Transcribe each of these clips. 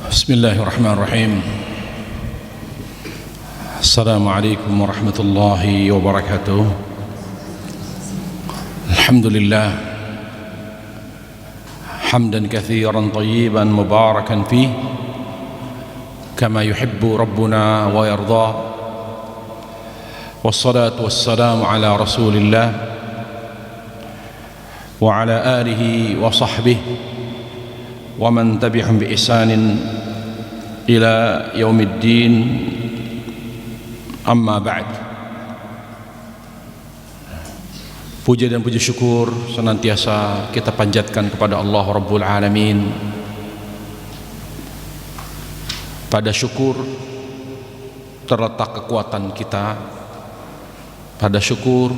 Bismillahirrahmanirrahim. Assalamualaikum warahmatullahi wabarakatuh. Alhamdulillah hamdan katsiran thayyiban mubarakan fih kama yuhibbu rabbuna wa yarda. Wassalatu wassalamu ala Rasulillah wa ala alihi wa sahbihi wa man tabi'ahum bi ihsanin ila yaumiddin, amma ba'd. Puja dan puji syukur senantiasa kita panjatkan kepada Allah Rabbul Alamin. Pada syukur terletak kekuatan kita, pada syukur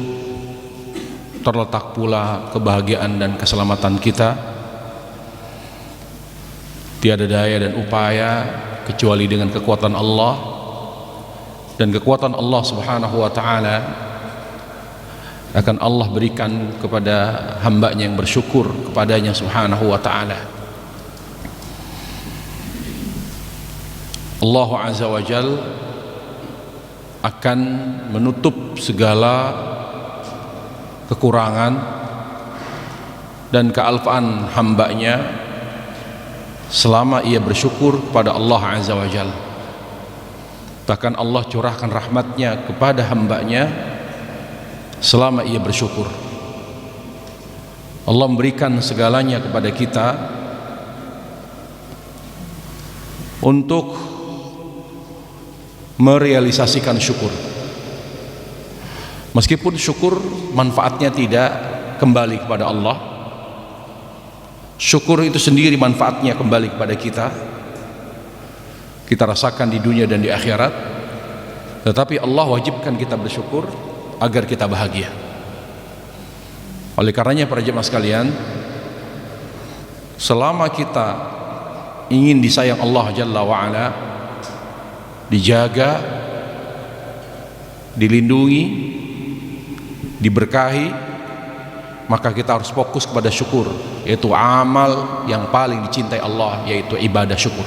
terletak pula kebahagiaan dan keselamatan kita. Tiada daya dan upaya kecuali dengan kekuatan Allah, dan kekuatan Allah Subhanahu wa ta'ala akan Allah berikan kepada hambanya yang bersyukur kepadanya Subhanahu wa ta'ala. Allah Azza wa Jal akan menutup segala kekurangan dan kealfaan hambanya selama ia bersyukur kepada Allah Azza wa Jal. Bahkan Allah curahkan rahmatnya kepada hambanya selama ia bersyukur. Allah memberikan segalanya kepada kita untuk merealisasikan syukur. Meskipun syukur manfaatnya tidak kembali kepada Allah, syukur itu sendiri manfaatnya kembali kepada kita. Kita rasakan di dunia dan di akhirat. Tetapi Allah wajibkan kita bersyukur agar kita bahagia. Oleh karenanya para jemaah sekalian, selama kita ingin disayang Allah Jalla wa'ala, dijaga, dilindungi, diberkahi, maka kita harus fokus kepada syukur, yaitu amal yang paling dicintai Allah, yaitu ibadah syukur.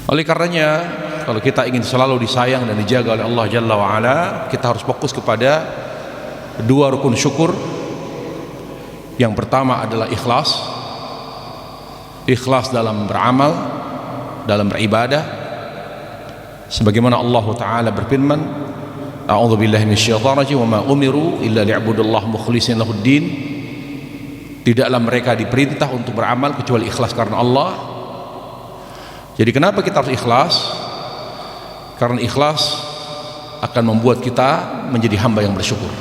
Oleh karenanya, kalau kita ingin selalu disayang dan dijaga oleh Allah Jalla wa'ala, kita harus fokus kepada dua rukun syukur. Yang pertama adalah ikhlas. Ikhlas dalam beramal, dalam beribadah. Sebagaimana Allah Ta'ala berfirman, A'udzu billahi minasyaitonir rajim, wa ma umiru illa liya'budullaha mukhlishina lahuddin. Tidaklah mereka diperintah untuk beramal kecuali ikhlas karena Allah. Jadi kenapa kita harus ikhlas? Karena ikhlas akan membuat kita menjadi hamba yang bersyukur.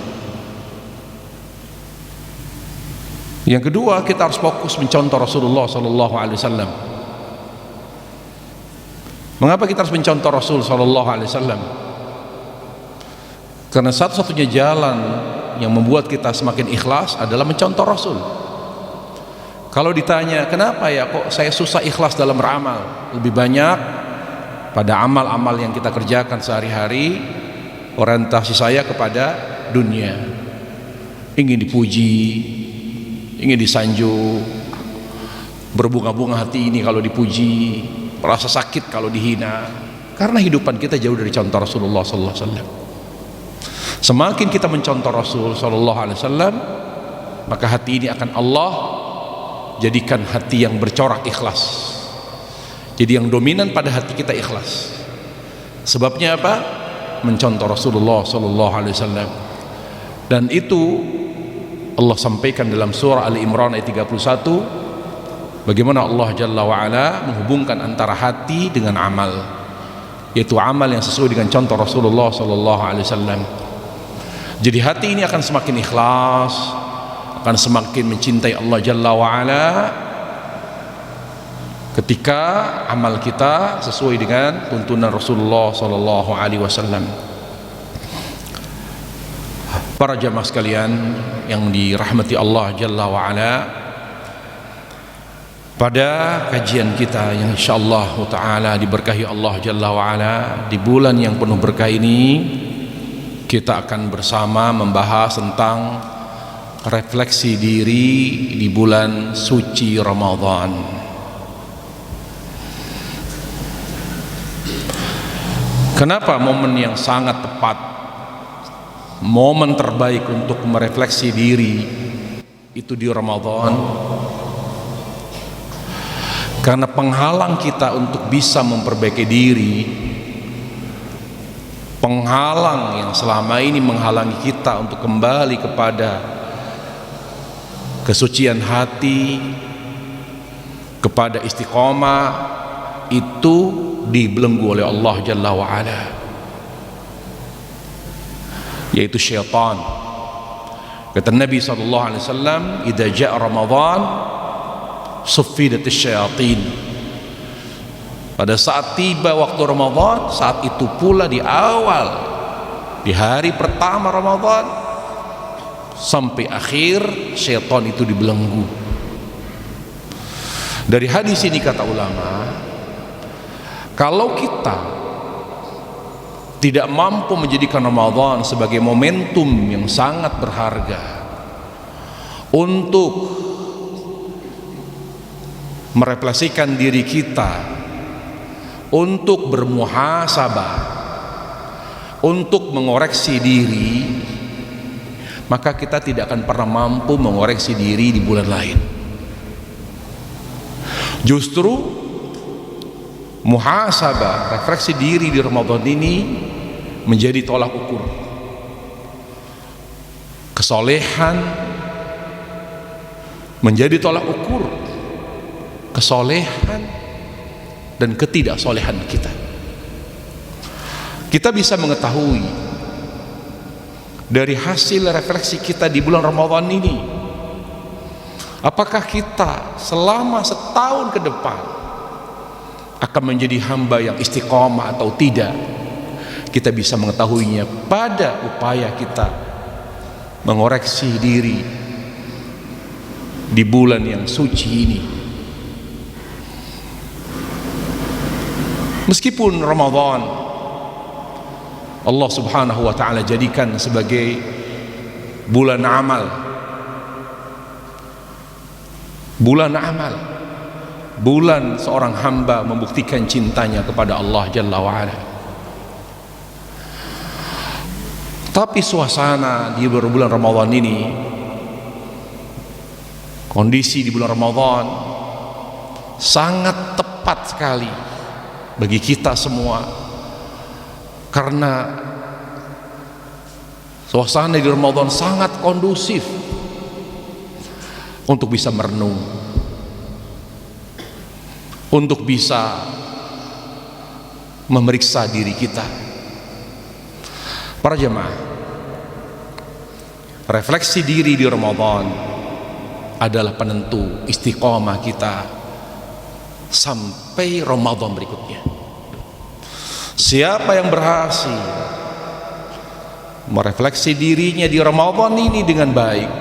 Yang kedua, kita harus fokus mencontoh Rasulullah sallallahu alaihi wasallam. Mengapa kita harus mencontoh Rasul sallallahu alaihi wasallam? Karena satu-satunya jalan yang membuat kita semakin ikhlas adalah mencontoh Rasul. Kalau ditanya, kenapa ya kok saya susah ikhlas dalam beramal? Lebih banyak pada amal-amal yang kita kerjakan sehari-hari, orientasi saya kepada dunia. Ingin dipuji, ingin disanjung, berbunga-bunga hati ini kalau dipuji, merasa sakit kalau dihina. Karena hidupan kita jauh dari contoh Rasulullah sallallahu alaihi wasallam. Semakin kita mencontoh Rasul sallallahu alaihi wasallam, maka hati ini akan Allah jadikan hati yang bercorak ikhlas. Jadi yang dominan pada hati kita ikhlas. Sebabnya apa? Mencontoh Rasulullah sallallahu alaihi wasallam. Dan itu Allah sampaikan dalam surah Ali Imran ayat 31, bagaimana Allah Jalla wa Ala menghubungkan antara hati dengan amal, yaitu amal yang sesuai dengan contoh Rasulullah sallallahu alaihi wasallam. Jadi hati ini akan semakin ikhlas, akan semakin mencintai Allah Jalla wa'ala ketika amal kita sesuai dengan tuntunan Rasulullah sallallahu alaihi wasallam. Para jamaah sekalian yang dirahmati Allah Jalla wa'ala, pada kajian kita yang insyaallah ta'ala diberkahi Allah Jalla wa'ala di bulan yang penuh berkah ini, kita akan bersama membahas tentang refleksi diri di bulan suci Ramadan. Kenapa momen yang sangat tepat, momen terbaik untuk merefleksi diri itu di Ramadan? Karena penghalang kita untuk bisa memperbaiki diri, penghalang yang selama ini menghalangi kita untuk kembali kepada kesucian hati, kepada istiqomah, itu dibelenggu oleh Allah Jalla wa'ala, yaitu syaitan. Kata Nabi SAW, idza ja'a Ramadan suffidatis syayatin. Pada saat tiba waktu Ramadan, saat itu pula di awal, di hari pertama Ramadan sampai akhir, syaitan itu dibelenggu. Dari hadis ini kata ulama, kalau kita tidak mampu menjadikan Ramadan sebagai momentum yang sangat berharga untuk merefleksikan diri kita, untuk bermuhasabah, untuk mengoreksi diri, maka kita tidak akan pernah mampu mengoreksi diri di bulan lain. Justru muhasabah, refleksi diri di Ramadan ini menjadi tolak ukur kesolehan, menjadi tolak ukur kesolehan dan ketidaksolehan kita. Kita bisa mengetahui dari hasil refleksi kita di bulan Ramadan ini, apakah kita selama setahun ke depan akan menjadi hamba yang istiqomah atau tidak. Kita bisa mengetahuinya pada upaya kita mengoreksi diri di bulan yang suci ini. Meskipun Ramadan Allah Subhanahu wa ta'ala jadikan sebagai bulan amal, bulan amal, bulan seorang hamba membuktikan cintanya kepada Allah Jalla wa'ala, tapi suasana di bulan Ramadan ini, kondisi di bulan Ramadan sangat tepat sekali bagi kita semua, karena suasana di Ramadan sangat kondusif untuk bisa merenung, untuk bisa memeriksa diri kita. Para jemaah, refleksi diri di Ramadan adalah penentu istiqomah kita sampai Ramadan berikutnya. Siapa yang berhasil merefleksi dirinya di Ramadan ini dengan baik,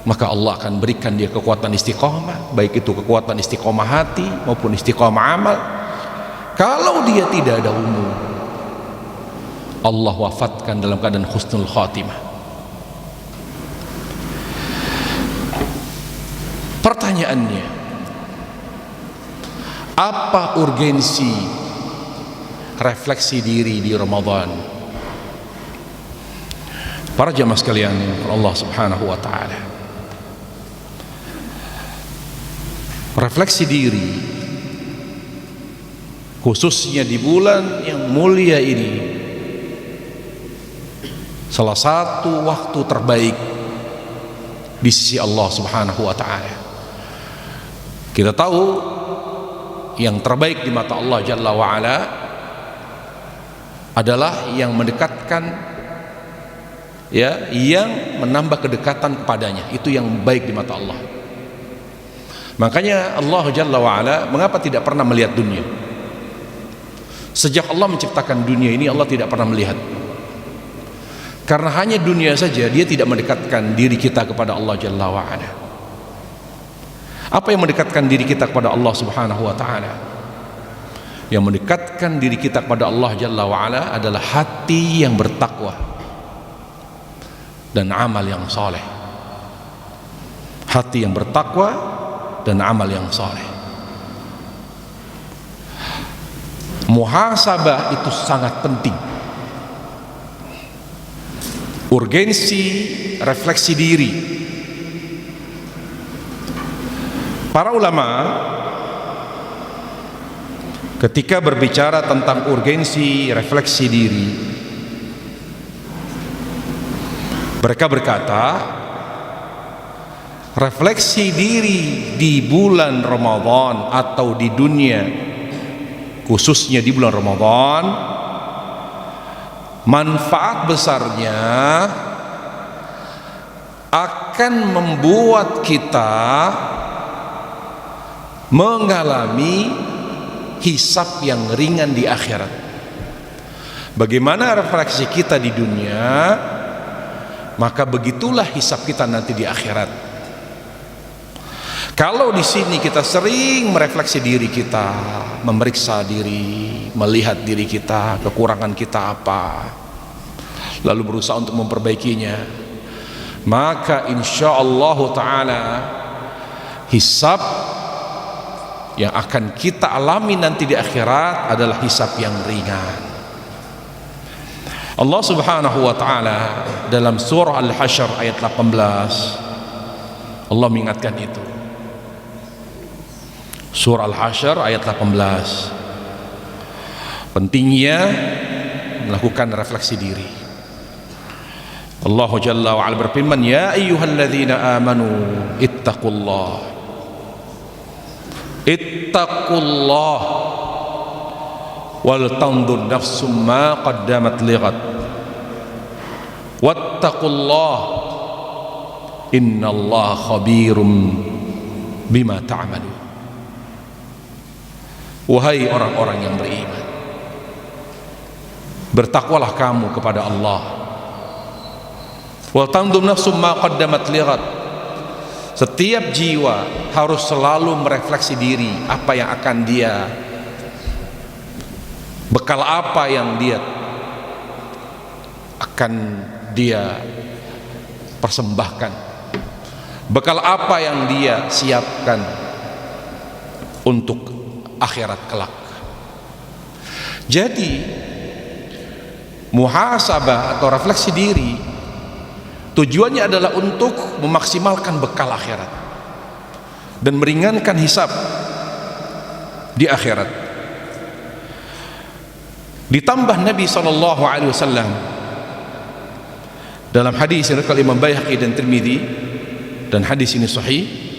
maka Allah akan berikan dia kekuatan istiqomah, baik itu kekuatan istiqomah hati maupun istiqomah amal. Kalau dia tidak ada umur, Allah wafatkan dalam keadaan husnul khatimah. Pertanyaannya, apa urgensi refleksi diri di Ramadan? Para jamaah sekalian Allah Subhanahu wa ta'ala, refleksi diri khususnya di bulan yang mulia ini salah satu waktu terbaik di sisi Allah Subhanahu wa ta'ala. Kita tahu yang terbaik di mata Allah Jalla wa'ala adalah yang mendekatkan, ya, yang menambah kedekatan kepadanya. Itu yang baik di mata Allah. Makanya Allah Jalla wa'ala mengapa tidak pernah melihat dunia? Sejak Allah menciptakan dunia ini, Allah tidak pernah melihat. Karena hanya dunia saja, dia tidak mendekatkan diri kita kepada Allah Jalla wa'ala. Apa yang mendekatkan diri kita kepada Allah Subhanahu wa ta'ala? Yang mendekatkan diri kita kepada Allah Jalla wa'ala adalah hati yang bertakwa dan amal yang soleh. Hati yang bertakwa dan amal yang soleh. Muhasabah itu sangat penting. Urgensi refleksi diri. Para ulama ketika berbicara tentang urgensi refleksi diri, mereka berkata, refleksi diri di bulan Ramadan atau di dunia, khususnya di bulan Ramadan, manfaat besarnya akan membuat kita mengalami hisab yang ringan di akhirat. Bagaimana refleksi kita di dunia, maka begitulah hisab kita nanti di akhirat. Kalau di sini kita sering merefleksi diri kita, memeriksa diri, melihat diri kita, kekurangan kita apa, lalu berusaha untuk memperbaikinya, maka insyaallah ta'ala hisab yang akan kita alami nanti di akhirat adalah hisab yang ringan. Allah subhanahu wa ta'ala dalam surah Al-Hasyr ayat 18 Allah mengingatkan itu. Surah Al-Hasyr ayat 18, pentingnya melakukan refleksi diri. Allah Jalla wa Ala berfirman, ya ayyuhalladzina amanu ittaqullah wal tanzur nafsum ma qaddamat lighad wattaqullah innallaha khabirum bima ta'malun. Wahai orang-orang yang beriman, bertakwalah kamu kepada Allah. Wal tanzur nafsum ma qaddamat lighad. Setiap jiwa harus selalu merefleksi diri, apa yang akan dia, bekal apa yang dia akan dia persembahkan, bekal apa yang dia siapkan untuk akhirat kelak. Jadi muhasabah atau refleksi diri tujuannya adalah untuk memaksimalkan bekal akhirat dan meringankan hisab di akhirat. Ditambah Nabi SAW dalam hadis yang diriwayatkan Imam Baihaqi dan Tirmidzi, dan hadis ini sahih,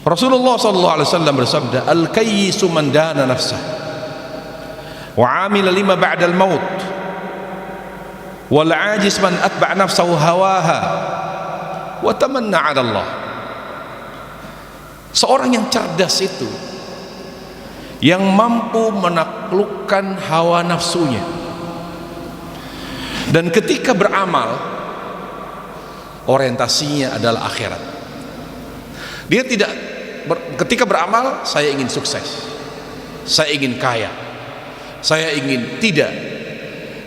Rasulullah SAW bersabda, al-kayyisu man dana nafsah wa amila lima ba'dal maut wal ajiz man atba' nafsahu hawaha wa tamanna 'ala Allah. Seorang yang cerdas itu yang mampu menaklukkan hawa nafsunya, dan ketika beramal orientasinya adalah akhirat. Dia tidak ketika beramal, saya ingin sukses, saya ingin kaya, saya ingin, tidak.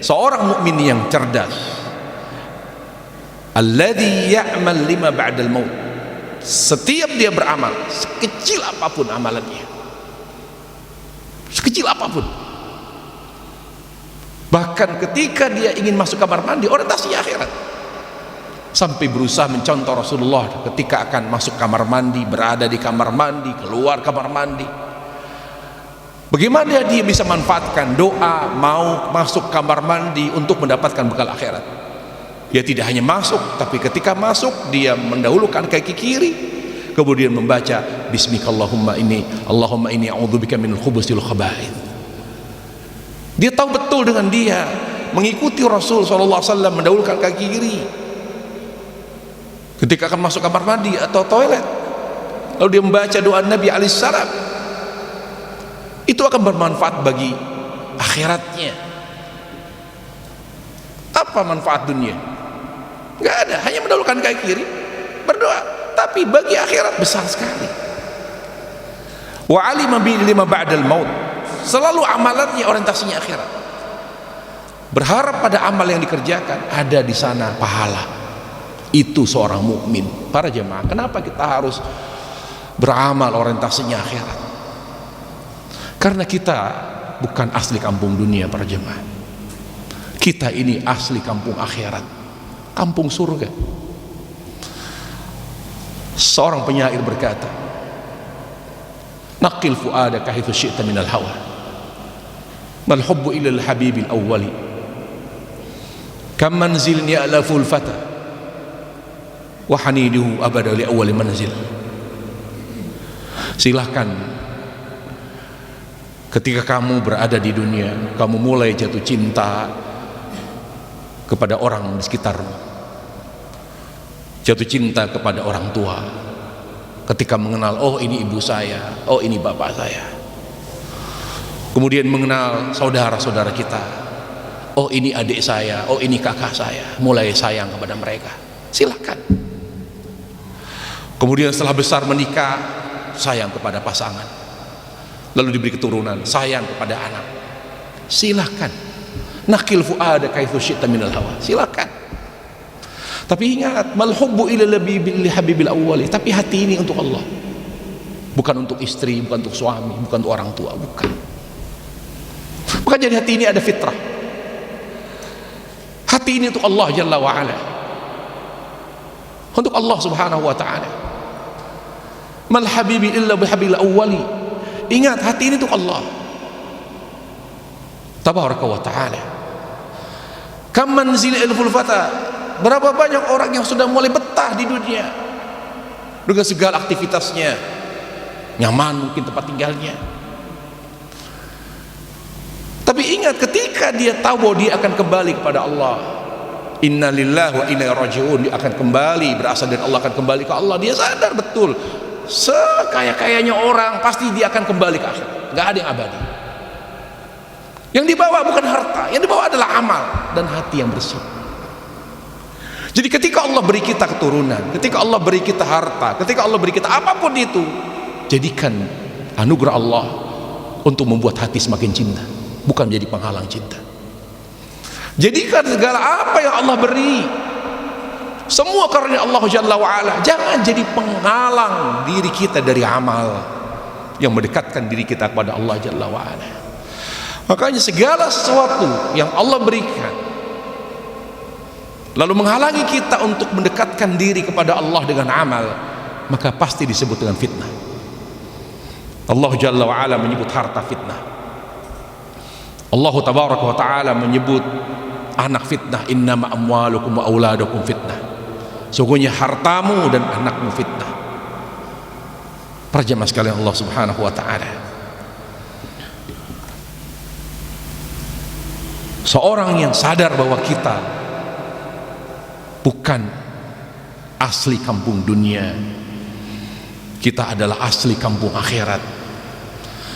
Seorang mukmin yang cerdas, alladzi ya'mal lima ba'dal maut, setiap dia beramal, sekecil apapun amalannya, sekecil apapun, bahkan ketika dia ingin masuk kamar mandi, orientasinya akhirat. Sampai berusaha mencontoh Rasulullah ketika akan masuk kamar mandi, berada di kamar mandi, keluar kamar mandi, bagaimana dia bisa manfaatkan doa mau masuk kamar mandi untuk mendapatkan bekal akhirat. Dia tidak hanya masuk, tapi ketika masuk dia mendahulukan kaki kiri, kemudian membaca bismikallahumma Allahumma inni a'udzubika minal khubuthil khaba'ith. Dia tahu betul dengan dia mengikuti Rasul SAW mendahulukan kaki kiri ketika akan masuk kamar mandi atau toilet, lalu dia membaca doa Nabi alaihissalam, itu akan bermanfaat bagi akhiratnya. Apa manfaat dunia? Nggak ada, hanya mendahulukan kaki kiri berdoa, tapi bagi akhirat besar sekali. Wa alima bi lima ba'dal maut, selalu amalannya orientasinya akhirat, berharap pada amal yang dikerjakan ada di sana pahala. Itu seorang mukmin. Para jemaah, kenapa kita harus beramal orientasinya akhirat? Karena kita bukan asli kampung dunia para jemaah. Kita ini asli kampung akhirat, kampung surga. Seorang penyair berkata, naqil fuadaka haitsu syi'ta minal hawa, mal hubbu ila al habibil awwali, kam manzilin ya'laful fata wa haniduhu abada li awwali manzil. Silahkan ketika kamu berada di dunia, kamu mulai jatuh cinta kepada orang di sekitarmu, jatuh cinta kepada orang tua ketika mengenal, oh ini ibu saya, oh ini bapak saya. Kemudian mengenal saudara-saudara kita, oh ini adik saya, oh ini kakak saya, mulai sayang kepada mereka. Silakan. Kemudian setelah besar menikah, sayang kepada pasangan, lalu diberi keturunan, sayang kepada anak. Silakan. Naqil fuadaka haitsu syi'ta minal hawa, silakan. Tapi ingat, mal hubbu ila habibil awwali, tapi hati ini untuk Allah, bukan untuk istri, bukan untuk suami, bukan untuk orang tua, bukan. Bukan. Jadi hati ini ada fitrah, hati ini untuk Allah Jalla wa Ala, untuk Allah Subhanahu wa Ta'ala. Mal habibi illa bihabil awwali, ingat hati ini untuk Allah Tabaraka wa Ta'ala. Kam manzil ilful fata, berapa banyak orang yang sudah mulai betah di dunia dengan segala aktivitasnya, nyaman mungkin tempat tinggalnya. Tapi ingat, ketika dia tahu bahwa dia akan kembali kepada Allah, inna lillahi wa inna ilaihi raji'un, dia akan kembali, berasal dari Allah, akan kembali ke Allah. Dia sadar betul, sekaya-kayanya orang pasti dia akan kembali ke akhirat, nggak ada yang abadi. Yang dibawa bukan harta, yang dibawa adalah amal dan hati yang bersih. Jadi ketika Allah beri kita keturunan, ketika Allah beri kita harta, ketika Allah beri kita apapun itu, jadikan anugerah Allah untuk membuat hati semakin cinta, bukan menjadi penghalang cinta. Jadikan segala apa yang Allah beri, semua karunia Allah Jalla wa'ala, jangan jadi penghalang diri kita dari amal yang mendekatkan diri kita kepada Allah Jalla wa'ala. Makanya segala sesuatu yang Allah berikan lalu menghalangi kita untuk mendekatkan diri kepada Allah dengan amal, maka pasti disebut dengan fitnah. Allah Jalla wa'ala menyebut harta fitnah, Allah Tabaraka wa Ta'ala menyebut anak fitnah, innama amwalukum wa auladukum fitnah, sungguhnya hartamu dan anakmu fitnah. Para jemaah sekalian Allah Subhanahu wa Ta'ala, seorang yang sadar bahwa kita bukan asli kampung dunia, kita adalah asli kampung akhirat,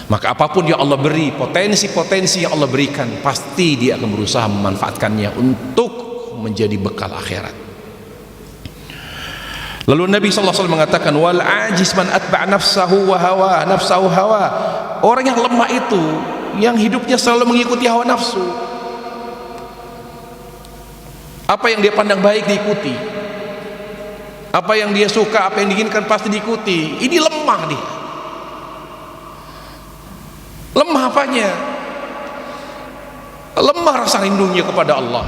maka apapun yang Allah beri, potensi-potensi yang Allah berikan, pasti dia akan berusaha memanfaatkannya untuk menjadi bekal akhirat. Lalu Nabi SAW mengatakan, wal ajiz man atba' nafsahu wa hawa, nafsahu hawa, orang yang lemah itu yang hidupnya selalu mengikuti hawa nafsu. Apa yang dia pandang baik diikuti, apa yang dia suka, apa yang diinginkan pasti diikuti. Ini lemah dia. Lemah apanya? Lemah rasa rindunya kepada Allah,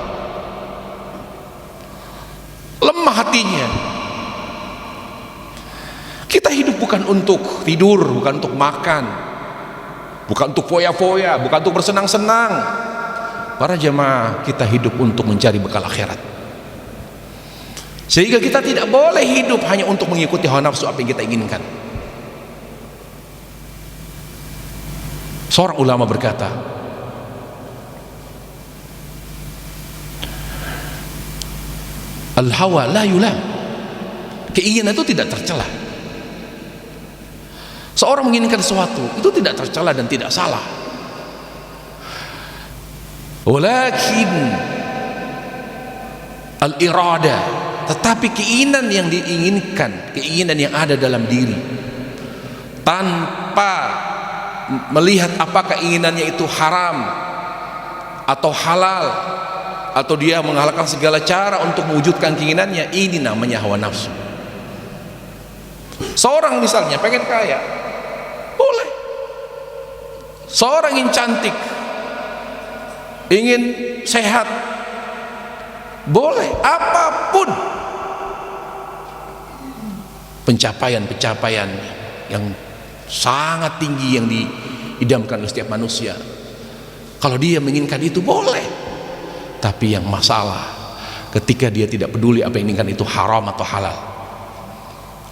lemah hatinya. Kita hidup bukan untuk tidur, bukan untuk makan, bukan untuk foya-foya, bukan untuk bersenang-senang. Para jemaah, kita hidup untuk mencari bekal akhirat, sehingga kita tidak boleh hidup hanya untuk mengikuti hawa nafsu apa yang kita inginkan. Seorang ulama berkata, al-hawa la yulam, keinginan itu tidak tercela. Seorang menginginkan sesuatu itu tidak tercela dan tidak salah. Walakin al-irada, tetapi keinginan yang diinginkan, keinginan yang ada dalam diri, tanpa melihat apakah keinginannya itu haram atau halal, atau dia menghalalkan segala cara untuk mewujudkan keinginannya, ini namanya hawa nafsu. Seorang misalnya pengen kaya, boleh, Seorang yang cantik, ingin sehat, boleh, apapun pencapaian yang sangat tinggi yang diidamkan oleh setiap manusia, kalau dia menginginkan itu boleh. Tapi yang masalah ketika dia tidak peduli apa yang diinginkan itu haram atau halal,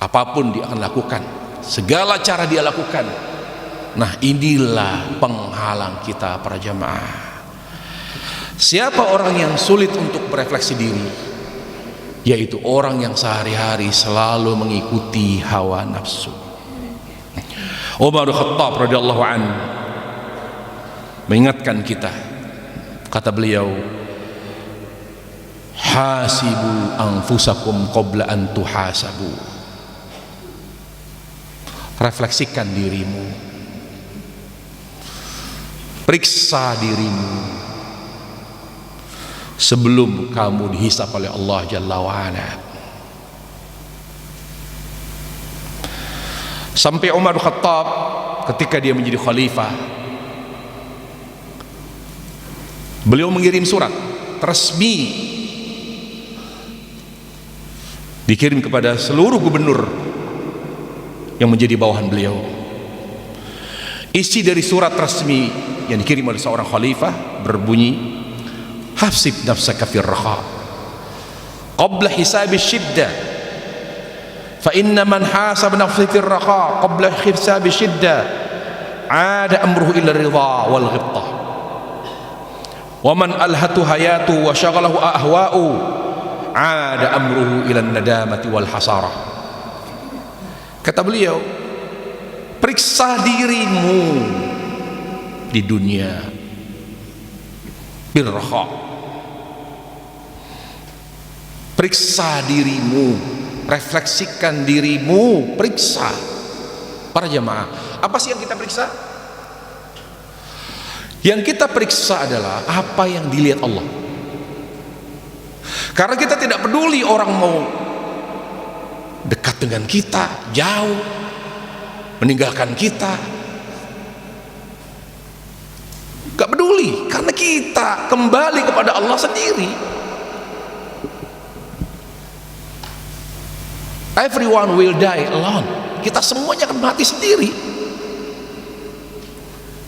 apapun dia akan lakukan, segala cara dia lakukan. Nah, inilah penghalang kita para jamaah. Siapa orang yang sulit untuk berefleksi diri? Yaitu orang yang sehari-hari selalu mengikuti hawa nafsu. Umar bin Khattab radhiyallahu anhu mengingatkan kita, kata beliau, hasibu anfusakum qabla an tuhasabu. Refleksikan dirimu, periksa dirimu sebelum kamu dihisab oleh Allah Jalla wa'ala. Sampai Umar bin Khattab ketika dia menjadi khalifah, beliau mengirim surat resmi, dikirim kepada seluruh gubernur yang menjadi bawahan beliau. Isi dari surat resmi yang dikirim oleh seorang khalifah berbunyi, hafsib nafsaka fir raha qabla hisabi syiddah, fa inna man hasab nafsi fir raha qabla hisabi syiddah ada amruhu ila ridha wal ghibtah, wa man alhatu hayatu wa syaghalahu ahwa'u ada amruhu ila nadamati wal hasarah. Kata beliau, periksa dirimu di dunia bil raha, periksa dirimu, refleksikan dirimu, periksa. Para jamaah, apa sih yang kita periksa? Yang kita periksa adalah apa yang dilihat Allah. Karena kita tidak peduli orang mau dekat dengan kita, jauh, meninggalkan kita, gak peduli, karena kita kembali kepada Allah sendiri. Everyone will die alone. Kita semuanya akan mati sendiri.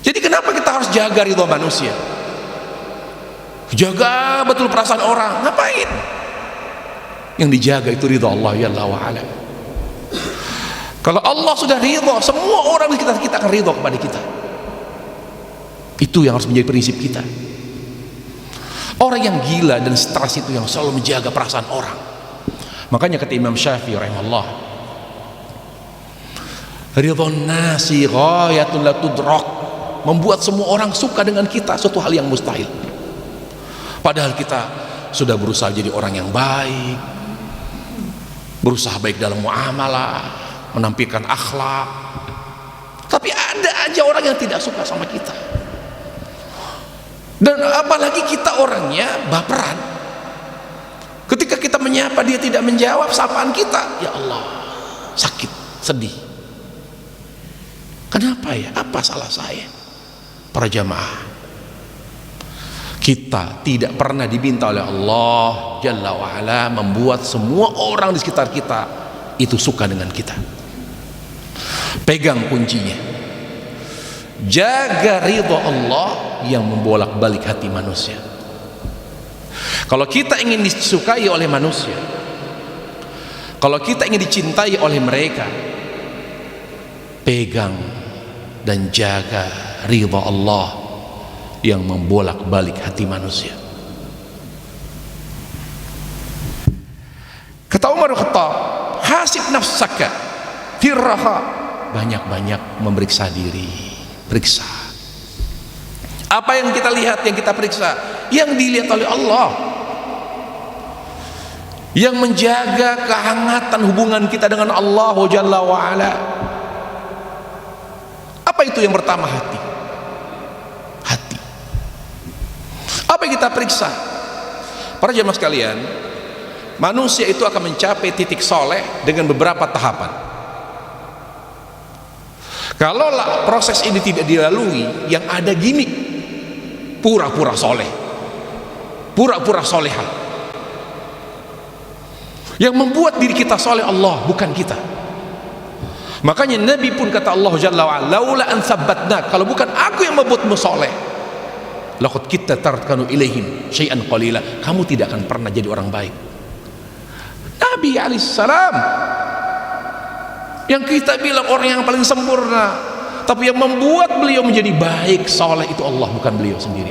Jadi kenapa kita harus jaga ridha manusia? Jaga betul perasaan orang, ngapain? Yang dijaga itu ridha Allah Jalla wa'ala. Kalau Allah sudah ridha, semua orang di sekitar kita akan ridha kepada kita. Itu yang harus menjadi prinsip kita. Orang yang gila dan stres itu yang selalu menjaga perasaan orang. Makanya kata Imam Syafi'i rahimahullah, ridhon nasi ghayatun la tudrak, membuat semua orang suka dengan kita suatu hal yang mustahil. Padahal kita sudah berusaha jadi orang yang baik, berusaha baik dalam muamalah, menampilkan akhlak, tapi ada aja orang yang tidak suka sama kita. Dan apalagi kita orangnya baperan. Ketika kita menyapa dia tidak menjawab sapaan kita, ya Allah, sakit, sedih. Kenapa ya? Apa salah saya? Para jamaah, kita tidak pernah diminta oleh Allah Jalla wa'ala membuat semua orang di sekitar kita itu suka dengan kita. Pegang kuncinya, jaga ridha Allah yang membolak-balik hati manusia. Kalau kita ingin disukai oleh manusia, kalau kita ingin dicintai oleh mereka, pegang dan jaga ridha Allah yang membolak-balik hati manusia. Kata Umar bin Khattab, hasib nafsaka firraha, banyak-banyak memeriksa diri, periksa. Apa yang kita lihat, yang kita periksa, yang dilihat oleh Allah, yang menjaga kehangatan hubungan kita dengan Allah Jalla wa'ala. Apa itu yang pertama? Hati. Hati. Apa yang kita periksa? Para jemaah sekalian, manusia itu akan mencapai titik soleh dengan beberapa tahapan. Kalaulah proses ini tidak dilalui, yang ada gimmick, pura-pura soleh, pura-pura solehah. Yang membuat diri kita soleh Allah, bukan kita. Makanya Nabi pun kata Allah Jalla wa'ala, laula an sabbatnak, kalau bukan aku yang membuatmu soleh, laqad kita tarkanu ilaihim syai'an qalila, kamu tidak akan pernah jadi orang baik. Nabi alaihissalam yang kita bilang orang yang paling sempurna, tapi yang membuat beliau menjadi baik, soleh itu Allah, bukan beliau sendiri.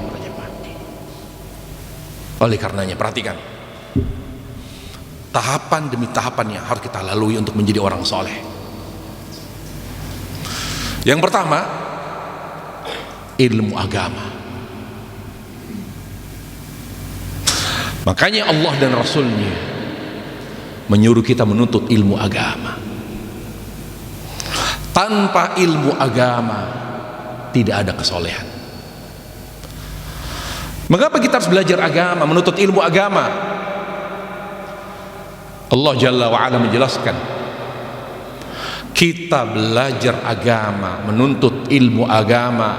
Oleh karenanya perhatikan tahapan demi tahapan yang harus kita lalui untuk menjadi orang soleh. Yang pertama, ilmu agama. Makanya Allah dan Rasulnya menyuruh kita menuntut ilmu agama. Tanpa ilmu agama tidak ada kesolehan. Mengapa kita harus belajar agama, menuntut ilmu agama? Allah Jalla wa'ala menjelaskan, kita belajar agama, menuntut ilmu agama,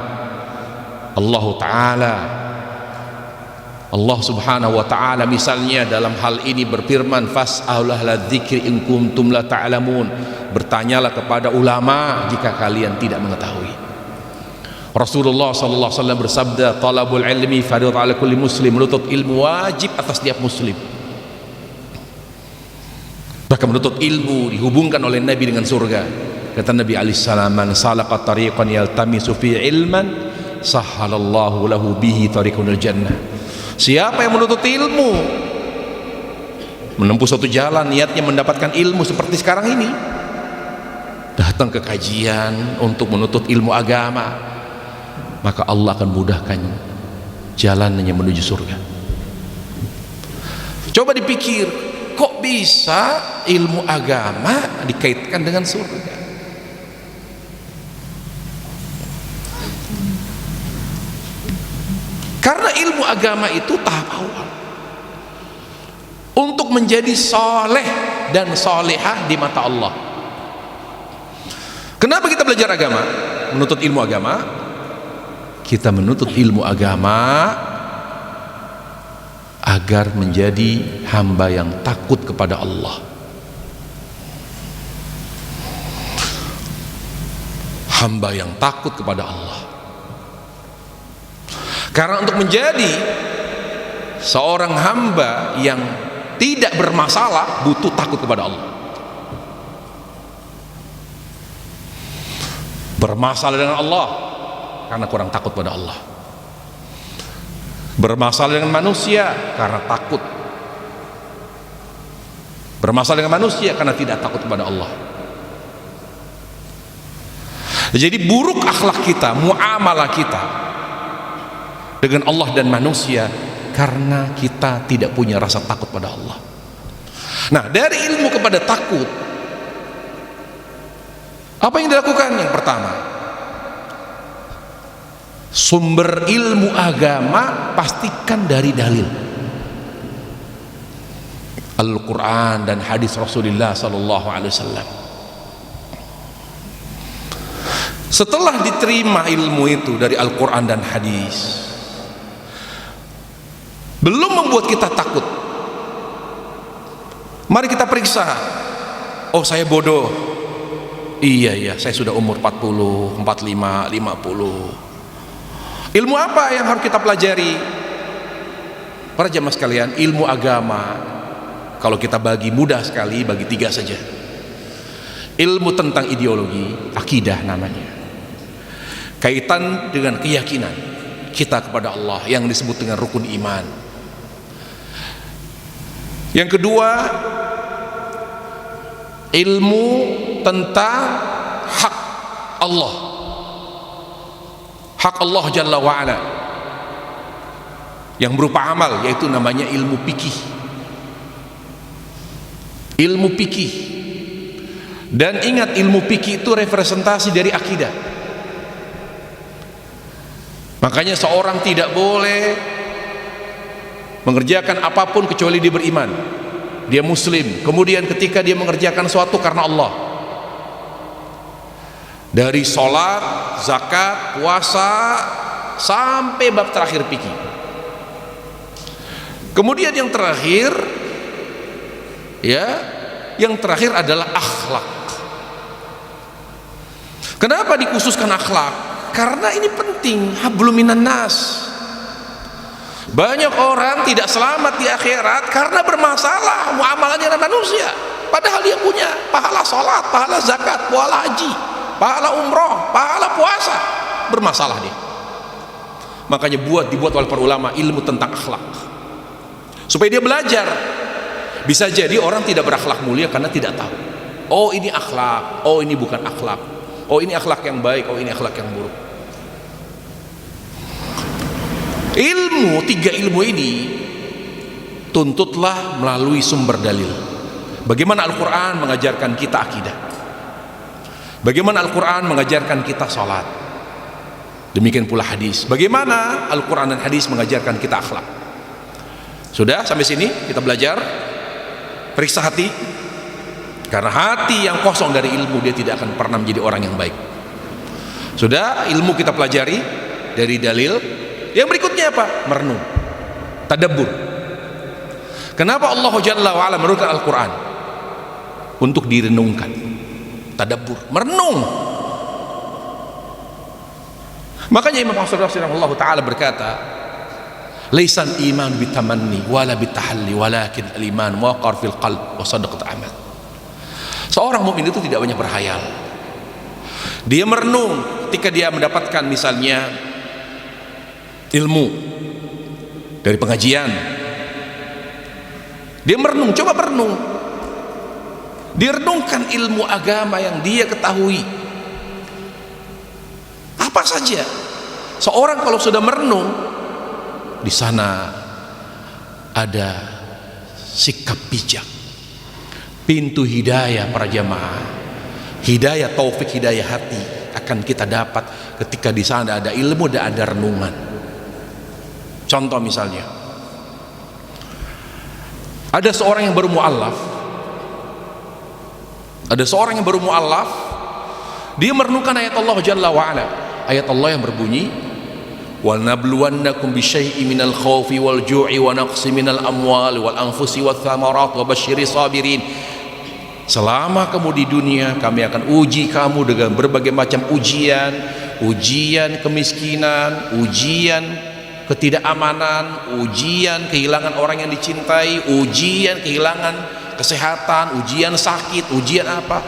Allah Ta'ala, Allah Subhanahu wa Ta'ala misalnya dalam hal ini berfirman, fas'alu ahla dzikri in kuntum la ta'lamun, bertanyalah kepada ulama jika kalian tidak mengetahui. Rasulullah sallallahu alaihi wasallam bersabda, talabul ilmi fardhu ala kulli muslim, menuntut ilmu wajib atas setiap muslim. Bahkan menuntut ilmu dihubungkan oleh Nabi dengan surga. Kata Nabi alaihissalam, man salaka tariqan yaltamisu fi ilman sahhalallahu lahu bihi tariqunil jannah. Siapa yang menuntut ilmu, menempuh suatu jalan niatnya mendapatkan ilmu seperti sekarang ini, datang ke kajian untuk menuntut ilmu agama, maka Allah akan mudahkan jalannya menuju surga. Coba dipikir, kok bisa ilmu agama dikaitkan dengan surga? Karena ilmu agama itu tahap awal untuk menjadi soleh dan solehah di mata Allah. Kenapa kita belajar agama, menuntut ilmu agama? Kita menuntut ilmu agama agar menjadi hamba yang takut kepada Allah, hamba yang takut kepada Allah. Karena untuk menjadi seorang hamba yang tidak bermasalah butuh takut kepada Allah. Bermasalah dengan Allah karena kurang takut pada Allah. Bermasalah dengan manusia karena takut. Bermasalah dengan manusia karena tidak takut kepada Allah. Jadi buruk akhlak kita, muamalah kita dengan Allah dan manusia karena kita tidak punya rasa takut pada Allah. Nah, dari ilmu kepada takut, apa yang dilakukan? Yang pertama, sumber ilmu agama pastikan dari dalil Al-Quran dan hadis Rasulullah sallallahu alaihi wasallam. Setelah diterima ilmu itu dari Al-Quran dan hadis, belum membuat kita takut, mari kita periksa. Oh, saya bodoh. Iya, saya sudah umur 40, 45, 50. Ilmu apa yang harus kita pelajari? Para jamaah sekalian, ilmu agama kalau kita bagi mudah sekali, bagi 3 saja. Ilmu tentang ideologi, akidah namanya, kaitan dengan keyakinan kita kepada Allah yang disebut dengan rukun iman. Yang kedua, ilmu tentang hak Allah, hak Allah Jalla wa'ala yang berupa amal, yaitu namanya ilmu fikih. Ilmu fikih, dan ingat, ilmu fikih itu representasi dari akidah. Makanya seorang tidak boleh mengerjakan apapun kecuali dia beriman, dia muslim. Kemudian ketika dia mengerjakan suatu karena Allah, Dari sholat, zakat, puasa, sampai bab terakhir fikih. Kemudian yang terakhir, ya, yang terakhir adalah akhlak. Kenapa dikhususkan akhlak? Karena ini penting, hablum minan nas. Banyak orang tidak selamat di akhirat karena bermasalah muamalahnya dengan manusia. Padahal dia punya pahala sholat, pahala zakat, pahala haji, pahala umroh, pahala puasa, bermasalah dia. Makanya dibuat oleh para ulama ilmu tentang akhlak supaya dia belajar. Bisa jadi orang tidak berakhlak mulia karena tidak tahu, oh ini akhlak, oh ini bukan akhlak, oh ini akhlak yang baik, oh ini akhlak yang buruk. Ilmu, tiga ilmu ini tuntutlah melalui sumber dalil. Bagaimana Al-Quran mengajarkan kita akidah, bagaimana Al-Quran mengajarkan kita salat, demikian pula hadis. Bagaimana Al-Quran dan hadis mengajarkan kita akhlak. Sudah sampai sini kita belajar. Periksa hati, karena hati yang kosong dari ilmu dia tidak akan pernah menjadi orang yang baik. Sudah, ilmu kita pelajari dari dalil. Yang berikutnya apa? Merenung, tadabbur. Kenapa Allah Jalla wa Ala menurunkan Al-Quran? Untuk direnungkan, tadabbur, merenung. Makanya Imam Hasan rahimahullah ta'ala berkata, Laisan iman bitamanni wala bitahalli walakin al-iman waqar fil qalb wa sadaqat amal. Seorang mukmin itu tidak banyak berhayal. Dia merenung ketika dia mendapatkan misalnya ilmu dari pengajian. Dia merenung, coba merenung. Dia renungkan ilmu agama yang dia ketahui. Apa saja. Seorang kalau sudah merenung, di sana ada sikap bijak, pintu hidayah para jamaah, hidayah taufik, hidayah hati akan kita dapat ketika di sana ada ilmu dan ada renungan. Contoh misalnya, ada seorang yang baru mu'allaf, dia merenungkan ayat Allah Jalla wa'ala, ayat Allah yang berbunyi, wal nabluwannakum bisyai'in minal khawfi wal ju'i wa naqsi minal amwali wal anfusi wath thamarat wa basyiris sabirin. Selama kamu di dunia, kami akan uji kamu dengan berbagai macam ujian, ujian kemiskinan, ujian ketidakamanan, ujian kehilangan orang yang dicintai, ujian kehilangan kesehatan, ujian sakit, ujian apa.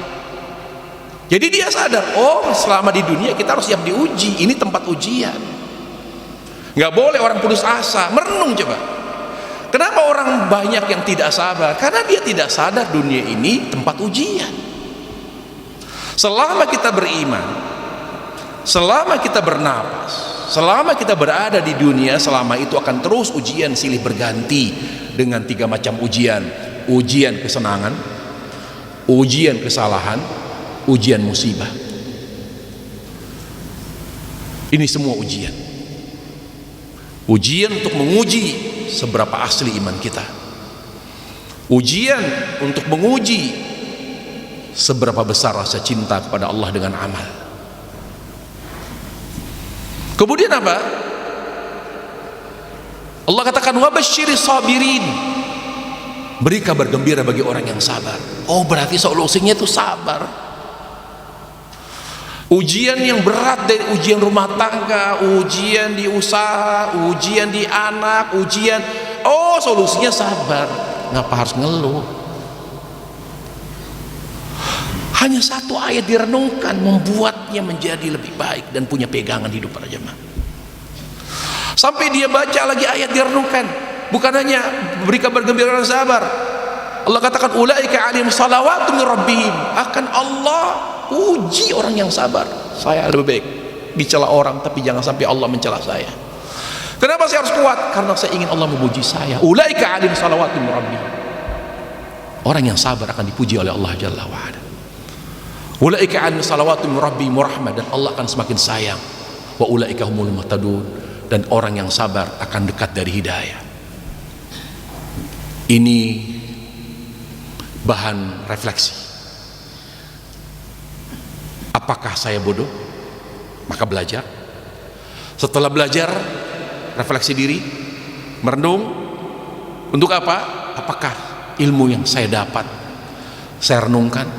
Jadi dia sadar, oh selama di dunia kita harus siap diuji, ini tempat ujian. Nggak boleh orang putus asa. Merenung coba. Kenapa orang banyak yang tidak sabar? Karena dia tidak sadar dunia ini tempat ujian. Selama kita beriman, selama kita bernapas, selama kita berada di dunia, selama itu akan terus ujian silih berganti dengan tiga macam ujian. Ujian kesenangan, ujian kesalahan, ujian musibah. Ini semua ujian. Ujian untuk menguji seberapa asli iman kita. Ujian untuk menguji seberapa besar rasa cinta kepada Allah dengan amal. Kemudian apa? Allah katakan wabasyiris sabirin, beri kabar gembira bagi orang yang sabar. Oh berarti solusinya itu sabar. Ujian yang berat dari ujian rumah tangga, ujian di usaha, ujian di anak, ujian, oh solusinya sabar. Ngapa harus ngeluh? Hanya satu ayat direnungkan membuatnya menjadi lebih baik dan punya pegangan hidup para jemaah. Sampai dia baca lagi ayat direnungkan, bukan hanya beri kabar gembira dan sabar. Allah katakan ulaika alim salawatu min rabbihim, akan Allah uji orang yang sabar. Saya lebih baik dicela orang, tapi jangan sampai Allah mencela saya. Kenapa saya harus kuat? Karena saya ingin Allah memuji saya. Ulaika alim salawatu min rabbihim, orang yang sabar akan dipuji oleh Allah Jalla wa'ala. Ulaika alim salawatu min rabbihim rahmah, dan Allah akan semakin sayang. Wa ulaika humul muhtadun, dan orang yang sabar akan dekat dari hidayah. Ini bahan refleksi. Apa Apakah saya bodoh? Maka belajar. Setelah belajar, refleksi diri, merenung. Untuk apa? Apakah ilmu yang saya dapat saya renungkan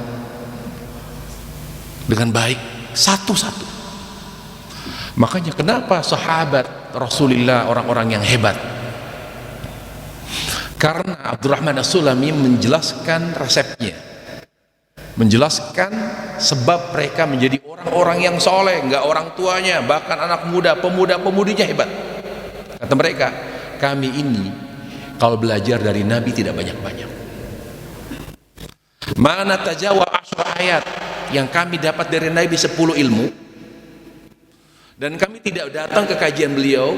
dengan baik satu-satu? Makanya kenapa sahabat Rasulullah orang-orang yang hebat? Karena Abdurrahman As-Sulami menjelaskan resepnya, menjelaskan sebab mereka menjadi orang-orang yang soleh, enggak orang tuanya, bahkan anak muda, pemuda-pemudinya hebat. Kata mereka, kami ini kalau belajar dari Nabi tidak banyak-banyak. Mana tajawab 10 ayat, yang kami dapat dari Nabi 10 ilmu, dan kami tidak datang ke kajian beliau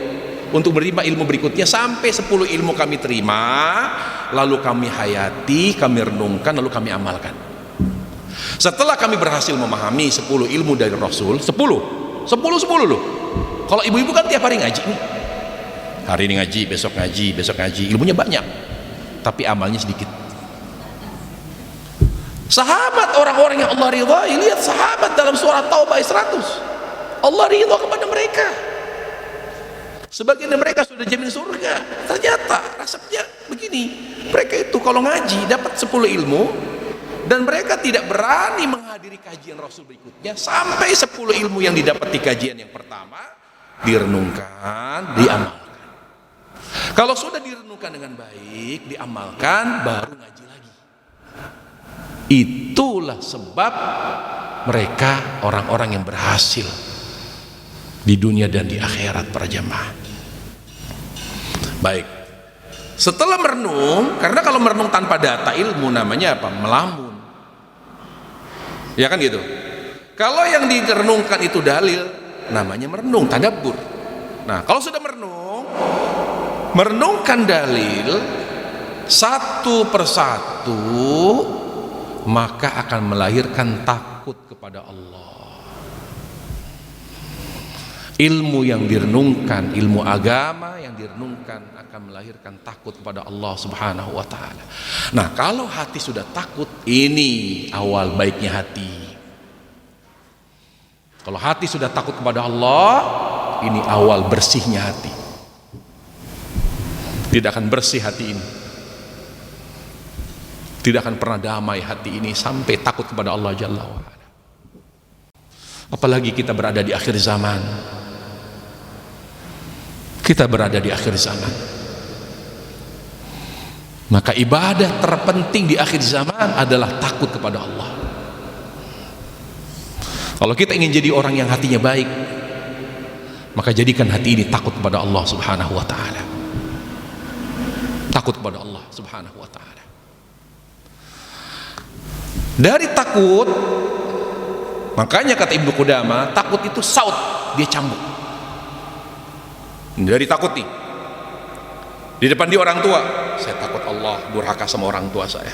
untuk menerima ilmu berikutnya sampai 10 ilmu kami terima, lalu kami hayati, kami renungkan, lalu kami amalkan. Setelah kami berhasil memahami 10 ilmu dari Rasul, 10 loh. Kalau ibu-ibu kan tiap hari ngaji nih, hari ini ngaji, besok ngaji, ilmunya banyak, tapi amalnya sedikit. Sahabat orang-orang yang Allah ridhai, lihat sahabat dalam surah Taubah 100, Allah ridha kepada mereka. Sebagian dari mereka sudah jamin surga. Ternyata resepnya begini, mereka itu kalau ngaji dapat 10 ilmu, dan mereka tidak berani menghadiri kajian Rasul berikutnya sampai 10 ilmu yang didapat di kajian yang pertama direnungkan, diamalkan. Kalau sudah direnungkan dengan baik, diamalkan, baru ngaji lagi. Itulah sebab mereka orang-orang yang berhasil di dunia dan di akhirat, para jamaah. Baik, setelah merenung, karena kalau merenung tanpa data ilmu namanya apa? Melamun. Ya kan gitu. Kalau yang direnungkan itu dalil, namanya merenung, tadabbur. Nah, kalau sudah merenungkan dalil satu persatu, maka akan melahirkan takut kepada Allah. Ilmu yang direnungkan, ilmu agama yang direnungkan akan melahirkan takut kepada Allah Subhanahu wa ta'ala. Nah, kalau hati sudah takut, ini awal baiknya hati. Kalau hati sudah takut kepada Allah, ini awal bersihnya hati. Tidak akan bersih hati ini, tidak akan pernah damai hati ini sampai takut kepada Allah Jalla wa'ala. Apalagi kita berada di akhir zaman. Kita berada di akhir zaman, maka ibadah terpenting di akhir zaman adalah takut kepada Allah. Kalau kita ingin jadi orang yang hatinya baik, maka jadikan hati ini takut kepada Allah Subhanahu wa ta'ala. Takut kepada Allah Subhanahu wa ta'ala. Dari takut, makanya kata Ibnu Qudamah, takut itu saut, dia cambuk. Dari takut nih, di depan dia orang tua, saya takut Allah durhaka sama orang tua saya.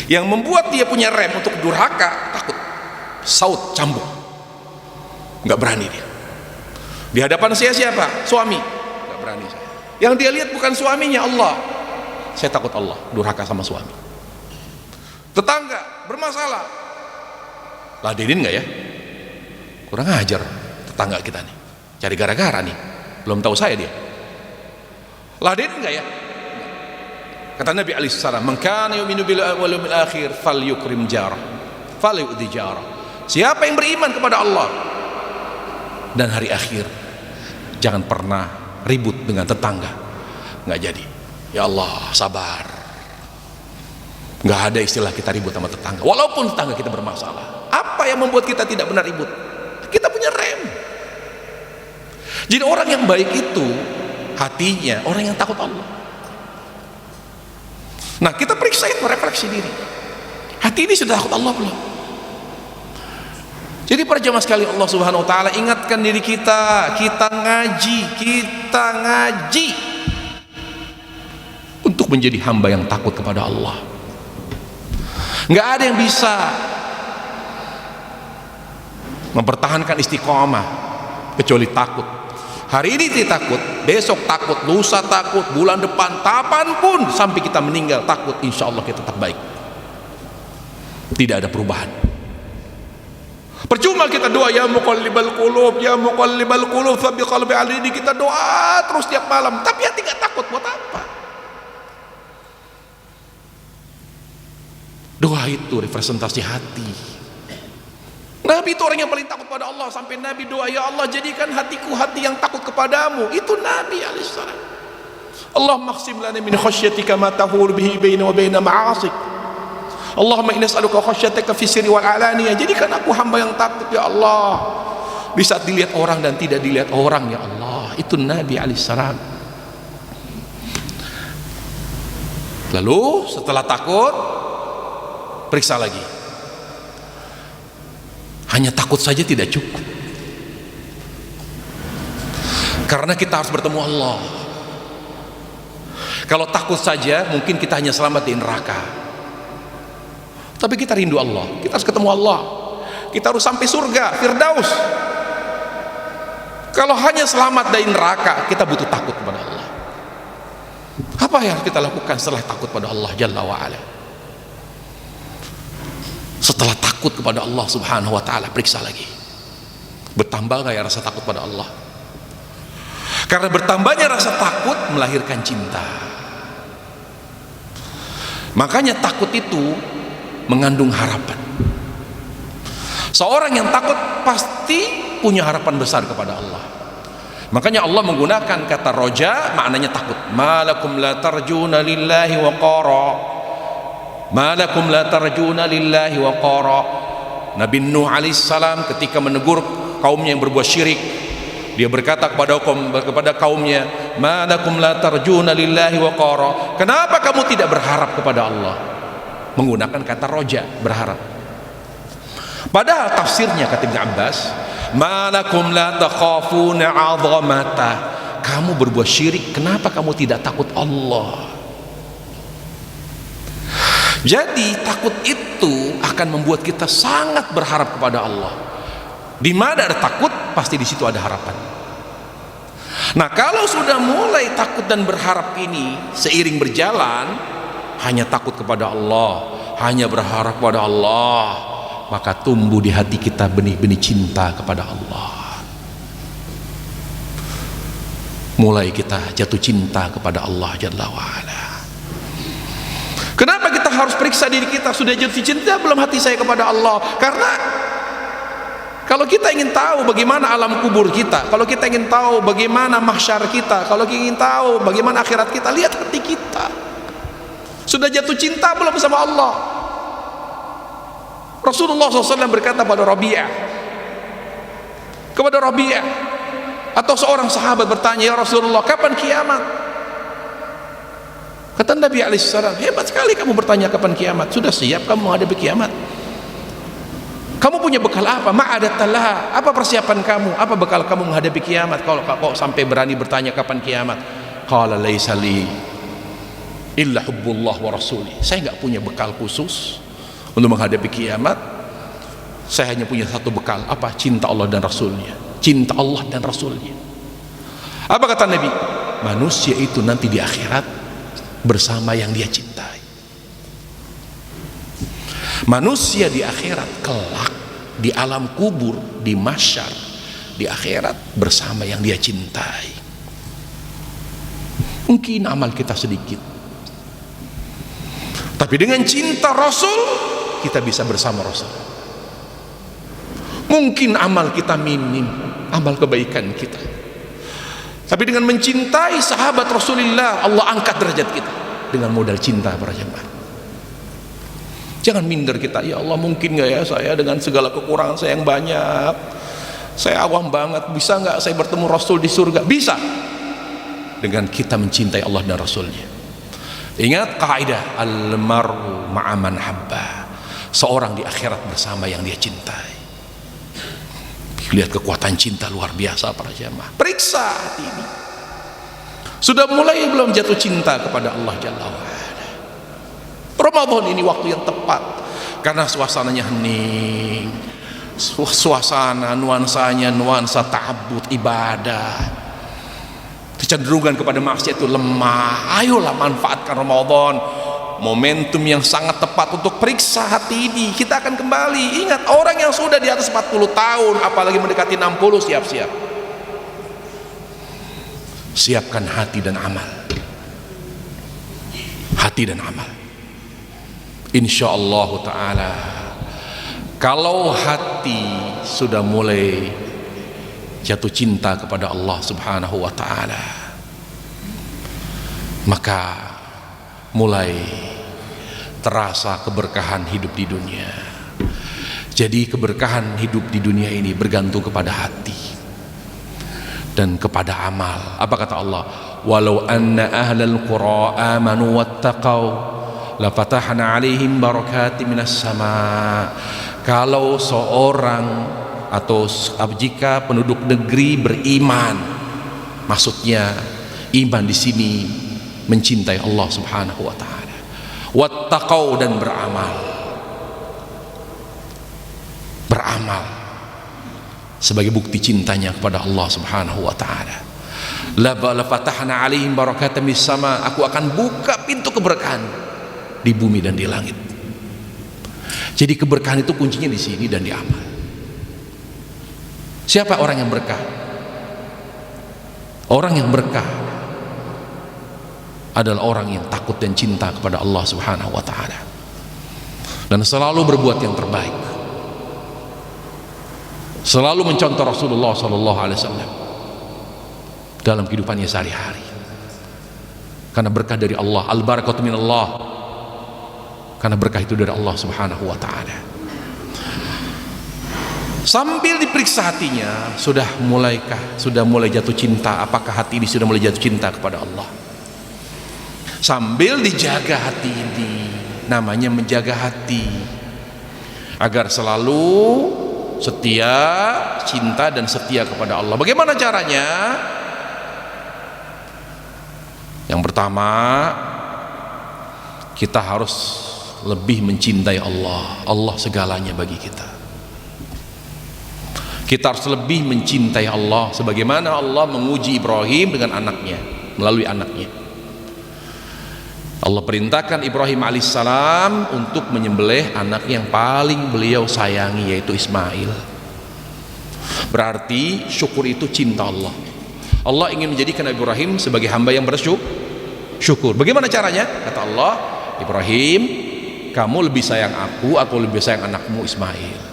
Yang membuat dia punya rem untuk durhaka, takut, saut, cambuk, nggak berani dia. Di hadapan saya siapa? Suami, nggak berani saya. Yang dia lihat bukan suaminya, Allah. Saya takut Allah durhaka sama suami. Tetangga bermasalah, ladenin nggak ya? Kurang ajar tetangga kita nih, cari gara-gara nih. Belum tahu saya dia. Laden enggak ya? Kata Nabi alaihi salam, "Man kana yu'minu billahi wal yawmil akhir falyukrim jarah, falyu'dhi jarah." Siapa yang beriman kepada Allah dan hari akhir, jangan pernah ribut dengan tetangga. Enggak jadi. Ya Allah, sabar. Enggak ada istilah kita ribut sama tetangga, walaupun tetangga kita bermasalah. Apa yang membuat kita tidak benar ribut? Kita punya rem. Jadi orang yang baik itu hatinya orang yang takut Allah. Nah, kita periksa itu, refleksi diri. Hati ini sudah takut Allah belum? Jadi para jamaah sekalian Allah Subhanahu wa ta'ala ingatkan diri kita, kita ngaji untuk menjadi hamba yang takut kepada Allah. Nggak ada yang bisa mempertahankan istiqomah kecuali takut. Hari ini dia takut, besok takut, lusa takut, bulan depan, kapanpun sampai kita meninggal takut, insya Allah kita tetap baik. Tidak ada perubahan. Percuma kita doa ya muqallibal qulub, ya muqallibal qulub tsabbit qalbi ala dinik, kita doa terus tiap malam tapi hati nggak takut, buat apa? Doa itu representasi hati. Nabi itu orang yang paling takut pada Allah, sampai Nabi doa, ya Allah jadikan hatiku hati yang takut kepadamu. Itu Nabi alaihissalam. Allahumma qsim lana min khasyatika ma tahul bihi baina wa baina ma'asik. Allahumma inna nas'aluka khasyataka fi sirri wal alaniyah. Jadikan aku hamba yang takut ya Allah, di saat dilihat orang dan tidak dilihat orang ya Allah. Itu Nabi alaihissalam. Lalu setelah takut, periksa lagi. Hanya takut saja tidak cukup, karena kita harus bertemu Allah. Kalau takut saja mungkin kita hanya selamat di neraka, tapi kita rindu Allah, kita harus ketemu Allah, kita harus sampai surga Firdaus. Kalau hanya selamat dari neraka, kita butuh takut kepada Allah. Apa yang kita lakukan setelah takut pada Allah Jalla wa'ala? Setelah takut kepada Allah subhanahu wa ta'ala, periksa lagi, bertambah gak ya rasa takut pada Allah? Karena bertambahnya rasa takut melahirkan cinta. Makanya takut itu mengandung harapan. Seorang yang takut pasti punya harapan besar kepada Allah. Makanya Allah menggunakan kata roja, maknanya takut. Malakum la tarjuna lillahi waqara, malakum la tarjuna lillahi waqara. Nabi Nuh alaihissalam ketika menegur kaumnya yang berbuat syirik, dia berkata kepada kaumnya, malakum la tarjuna lillahi waqara. Kenapa kamu tidak berharap kepada Allah? Menggunakan kata roja, berharap. Padahal tafsirnya kata Ibn Abbas, malakum la takhafuna 'azamata. Kamu berbuat syirik, kenapa kamu tidak takut Allah? Jadi takut itu akan membuat kita sangat berharap kepada Allah. Di mana ada takut, pasti di situ ada harapan. Nah, kalau sudah mulai takut dan berharap ini seiring berjalan, hanya takut kepada Allah, hanya berharap kepada Allah, maka tumbuh di hati kita benih-benih cinta kepada Allah. Mulai kita jatuh cinta kepada Allah Jalla wa'ala. Kenapa kita harus periksa diri kita, sudah jatuh cinta belum hati saya kepada Allah? Karena kalau kita ingin tahu bagaimana alam kubur kita, kalau kita ingin tahu bagaimana mahsyar kita, kalau kita ingin tahu bagaimana akhirat kita, lihat hati kita. Sudah jatuh cinta belum sama Allah? Rasulullah SAW berkata pada Rabi'ah, atau seorang sahabat bertanya, ya Rasulullah, kapan kiamat? Kata Nabi alaihissalam, hebat sekali kamu bertanya kapan kiamat. Sudah siap kamu menghadapi kiamat? Kamu punya bekal apa? Ma'adatallah, apa persiapan kamu? Apa bekal kamu menghadapi kiamat? Kalau kau sampai berani bertanya kapan kiamat? Qala laisa li illa hubbullah wa rasuli. Saya nggak punya bekal khusus untuk menghadapi kiamat. Saya hanya punya satu bekal, apa? Cinta Allah dan Rasulnya. Cinta Allah dan Rasulnya. Apa kata Nabi? Manusia itu nanti di akhirat bersama yang dia cintai. Manusia di akhirat kelak, di alam kubur, di mahsyar, di akhirat bersama yang dia cintai. Mungkin amal kita sedikit, tapi dengan cinta Rasul kita bisa bersama Rasul. Mungkin amal kita minim, amal kebaikan kita, tapi dengan mencintai sahabat Rasulullah, Allah angkat derajat kita dengan modal cinta para jemaah. Jangan minder kita, ya Allah mungkin nggak ya saya dengan segala kekurangan saya yang banyak, saya awam banget, bisa nggak saya bertemu Rasul di surga? Bisa, dengan kita mencintai Allah dan Rasulnya. Ingat kaidah al-mar'u ma'a man habba, seorang di akhirat bersama yang dia cintai. Lihat kekuatan cinta luar biasa para jemaah. Periksa hati ini, sudah mulai belum jatuh cinta kepada Allah Jalla wa'ala? Ramadan ini waktu yang tepat, karena suasananya hening, suasana nuansanya nuansa ta'abbud, ibadah. Kecenderungan kepada maksiat itu lemah. Ayolah manfaatkan Ramadan momentum yang sangat tepat untuk periksa hati ini. Kita akan kembali. Ingat, orang yang sudah di atas 40 tahun apalagi mendekati 60, siap-siap. Siapkan hati dan amal. Hati dan amal. Insyaallah ta'ala, kalau hati sudah mulai jatuh cinta kepada Allah subhanahu wa ta'ala, maka mulai terasa keberkahan hidup di dunia. Jadi keberkahan hidup di dunia ini bergantung kepada hati dan kepada amal. Apa kata Allah? Walau anna ahlal qura amanu wattaqau la fatahna alaihim barakatim minas sama. Kalau seorang atau jika penduduk negeri beriman, maksudnya iman di sini mencintai Allah subhanahu wa ta'ala, wattaqau, dan beramal sebagai bukti cintanya kepada Allah subhanahu wa ta'ala. La fatahna alaihim barakatam mis sama, aku akan buka pintu keberkahan di bumi dan di langit. Jadi keberkahan itu kuncinya di sini dan di amal. Siapa orang yang berkah? Orang yang berkah adalah orang yang takut dan cinta kepada Allah subhanahu wa ta'ala dan selalu berbuat yang terbaik, selalu mencontoh Rasulullah sallallahu alaihi wasallam dalam kehidupannya sehari-hari, karena berkah dari Allah. Al barakatu minallah, karena berkah itu dari Allah subhanahu wa ta'ala. Sambil diperiksa hatinya, sudah mulai jatuh cinta? Apakah hati ini sudah mulai jatuh cinta kepada Allah? Sambil dijaga hati ini, namanya menjaga hati agar selalu setia, cinta dan setia kepada Allah. Bagaimana caranya? Yang pertama, kita harus lebih mencintai Allah. Allah segalanya bagi kita. Kita harus lebih mencintai Allah, sebagaimana Allah menguji Ibrahim dengan anaknya, melalui anaknya. Allah perintahkan Ibrahim alaihissalam untuk menyembelih anak yang paling beliau sayangi, yaitu Ismail. Berarti syukur itu cinta Allah. Allah ingin menjadikan Ibrahim sebagai hamba yang bersyukur. Bagaimana caranya? Kata Allah, Ibrahim, kamu lebih sayang aku lebih sayang anakmu Ismail.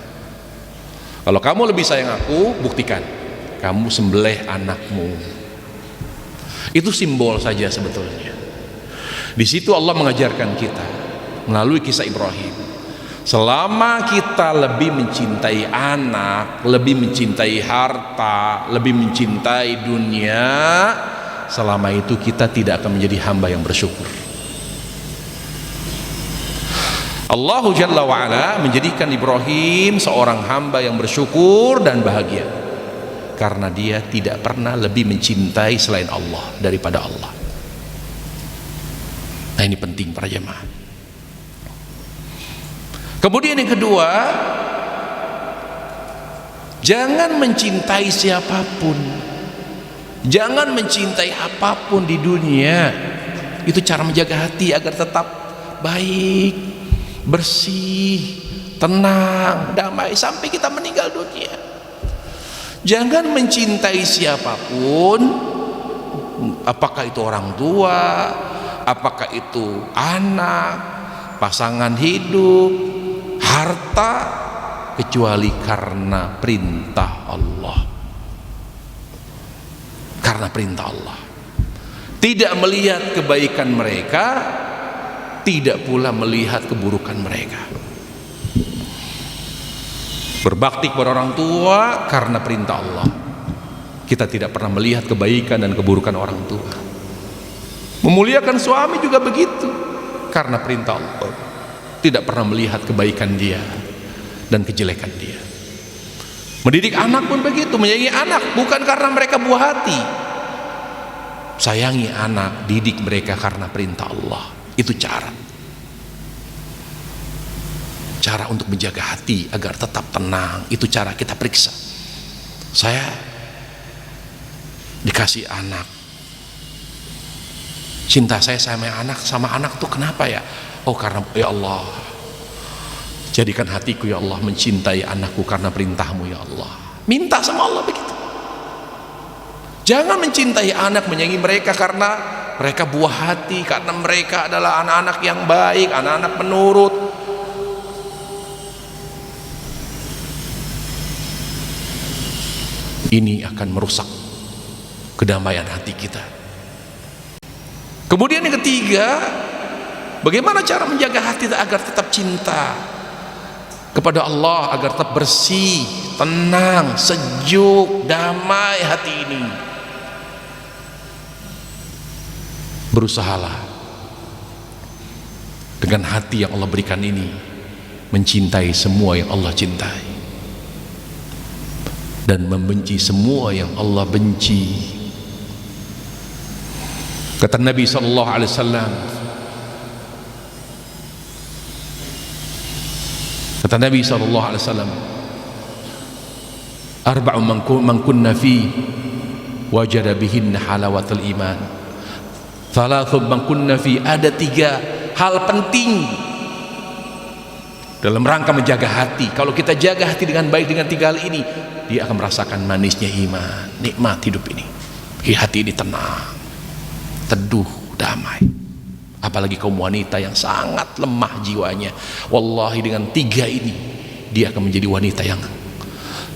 Kalau kamu lebih sayang aku, buktikan, kamu sembelih anakmu. Itu simbol saja sebetulnya. Di situ Allah mengajarkan kita melalui kisah Ibrahim, selama kita lebih mencintai anak, lebih mencintai harta, lebih mencintai dunia, selama itu kita tidak akan menjadi hamba yang bersyukur. Allah Jalla wa'ala menjadikan Ibrahim seorang hamba yang bersyukur dan bahagia karena dia tidak pernah lebih mencintai selain Allah daripada Allah. Nah, ini penting para jemaah. Kemudian yang kedua, jangan mencintai siapapun, jangan mencintai apapun di dunia. Itu cara menjaga hati agar tetap baik, bersih, tenang, damai sampai kita meninggal dunia. Jangan mencintai siapapun, apakah itu orang tua, apakah itu anak, pasangan hidup, harta, kecuali karena perintah Allah. Karena perintah Allah. Tidak melihat kebaikan mereka, tidak pula melihat keburukan mereka. Berbakti kepada orang tua karena perintah Allah. Kita tidak pernah melihat kebaikan dan keburukan orang tua. Memuliakan suami juga begitu, karena perintah Allah. Tidak pernah melihat kebaikan dia dan kejelekan dia. Mendidik anak pun begitu, menyayangi anak bukan karena mereka buah hati. Sayangi anak, didik mereka karena perintah Allah. Itu cara untuk menjaga hati agar tetap tenang. Itu cara kita periksa. Saya dikasih anak, cinta saya sama anak tuh kenapa ya? Oh karena ya Allah, jadikan hatiku ya Allah mencintai anakku karena perintahmu ya Allah. Minta sama Allah begitu. Jangan mencintai anak, menyayangi mereka karena mereka buah hati, karena mereka adalah anak-anak yang baik, anak-anak penurut. Ini akan merusak kedamaian hati kita. Kemudian yang ketiga, bagaimana cara menjaga hati agar tetap cinta kepada Allah, agar tetap bersih, tenang, sejuk, damai hati ini. Berusahalah dengan hati yang Allah berikan ini mencintai semua yang Allah cintai dan membenci semua yang Allah benci. Kata Nabi sallallahu alaihi wasallam, kata Nabi sallallahu alaihi wasallam, arba'u man kunna fi wajada bihinna halawatul iman. Thalathun man kunna fi, ada 3 hal penting dalam rangka menjaga hati. Kalau kita jaga hati dengan baik dengan 3 hal ini, dia akan merasakan manisnya iman, nikmat hidup ini. Hati ini tenang, teduh, damai. Apalagi kaum wanita yang sangat lemah jiwanya, wallahi dengan 3 ini dia akan menjadi wanita yang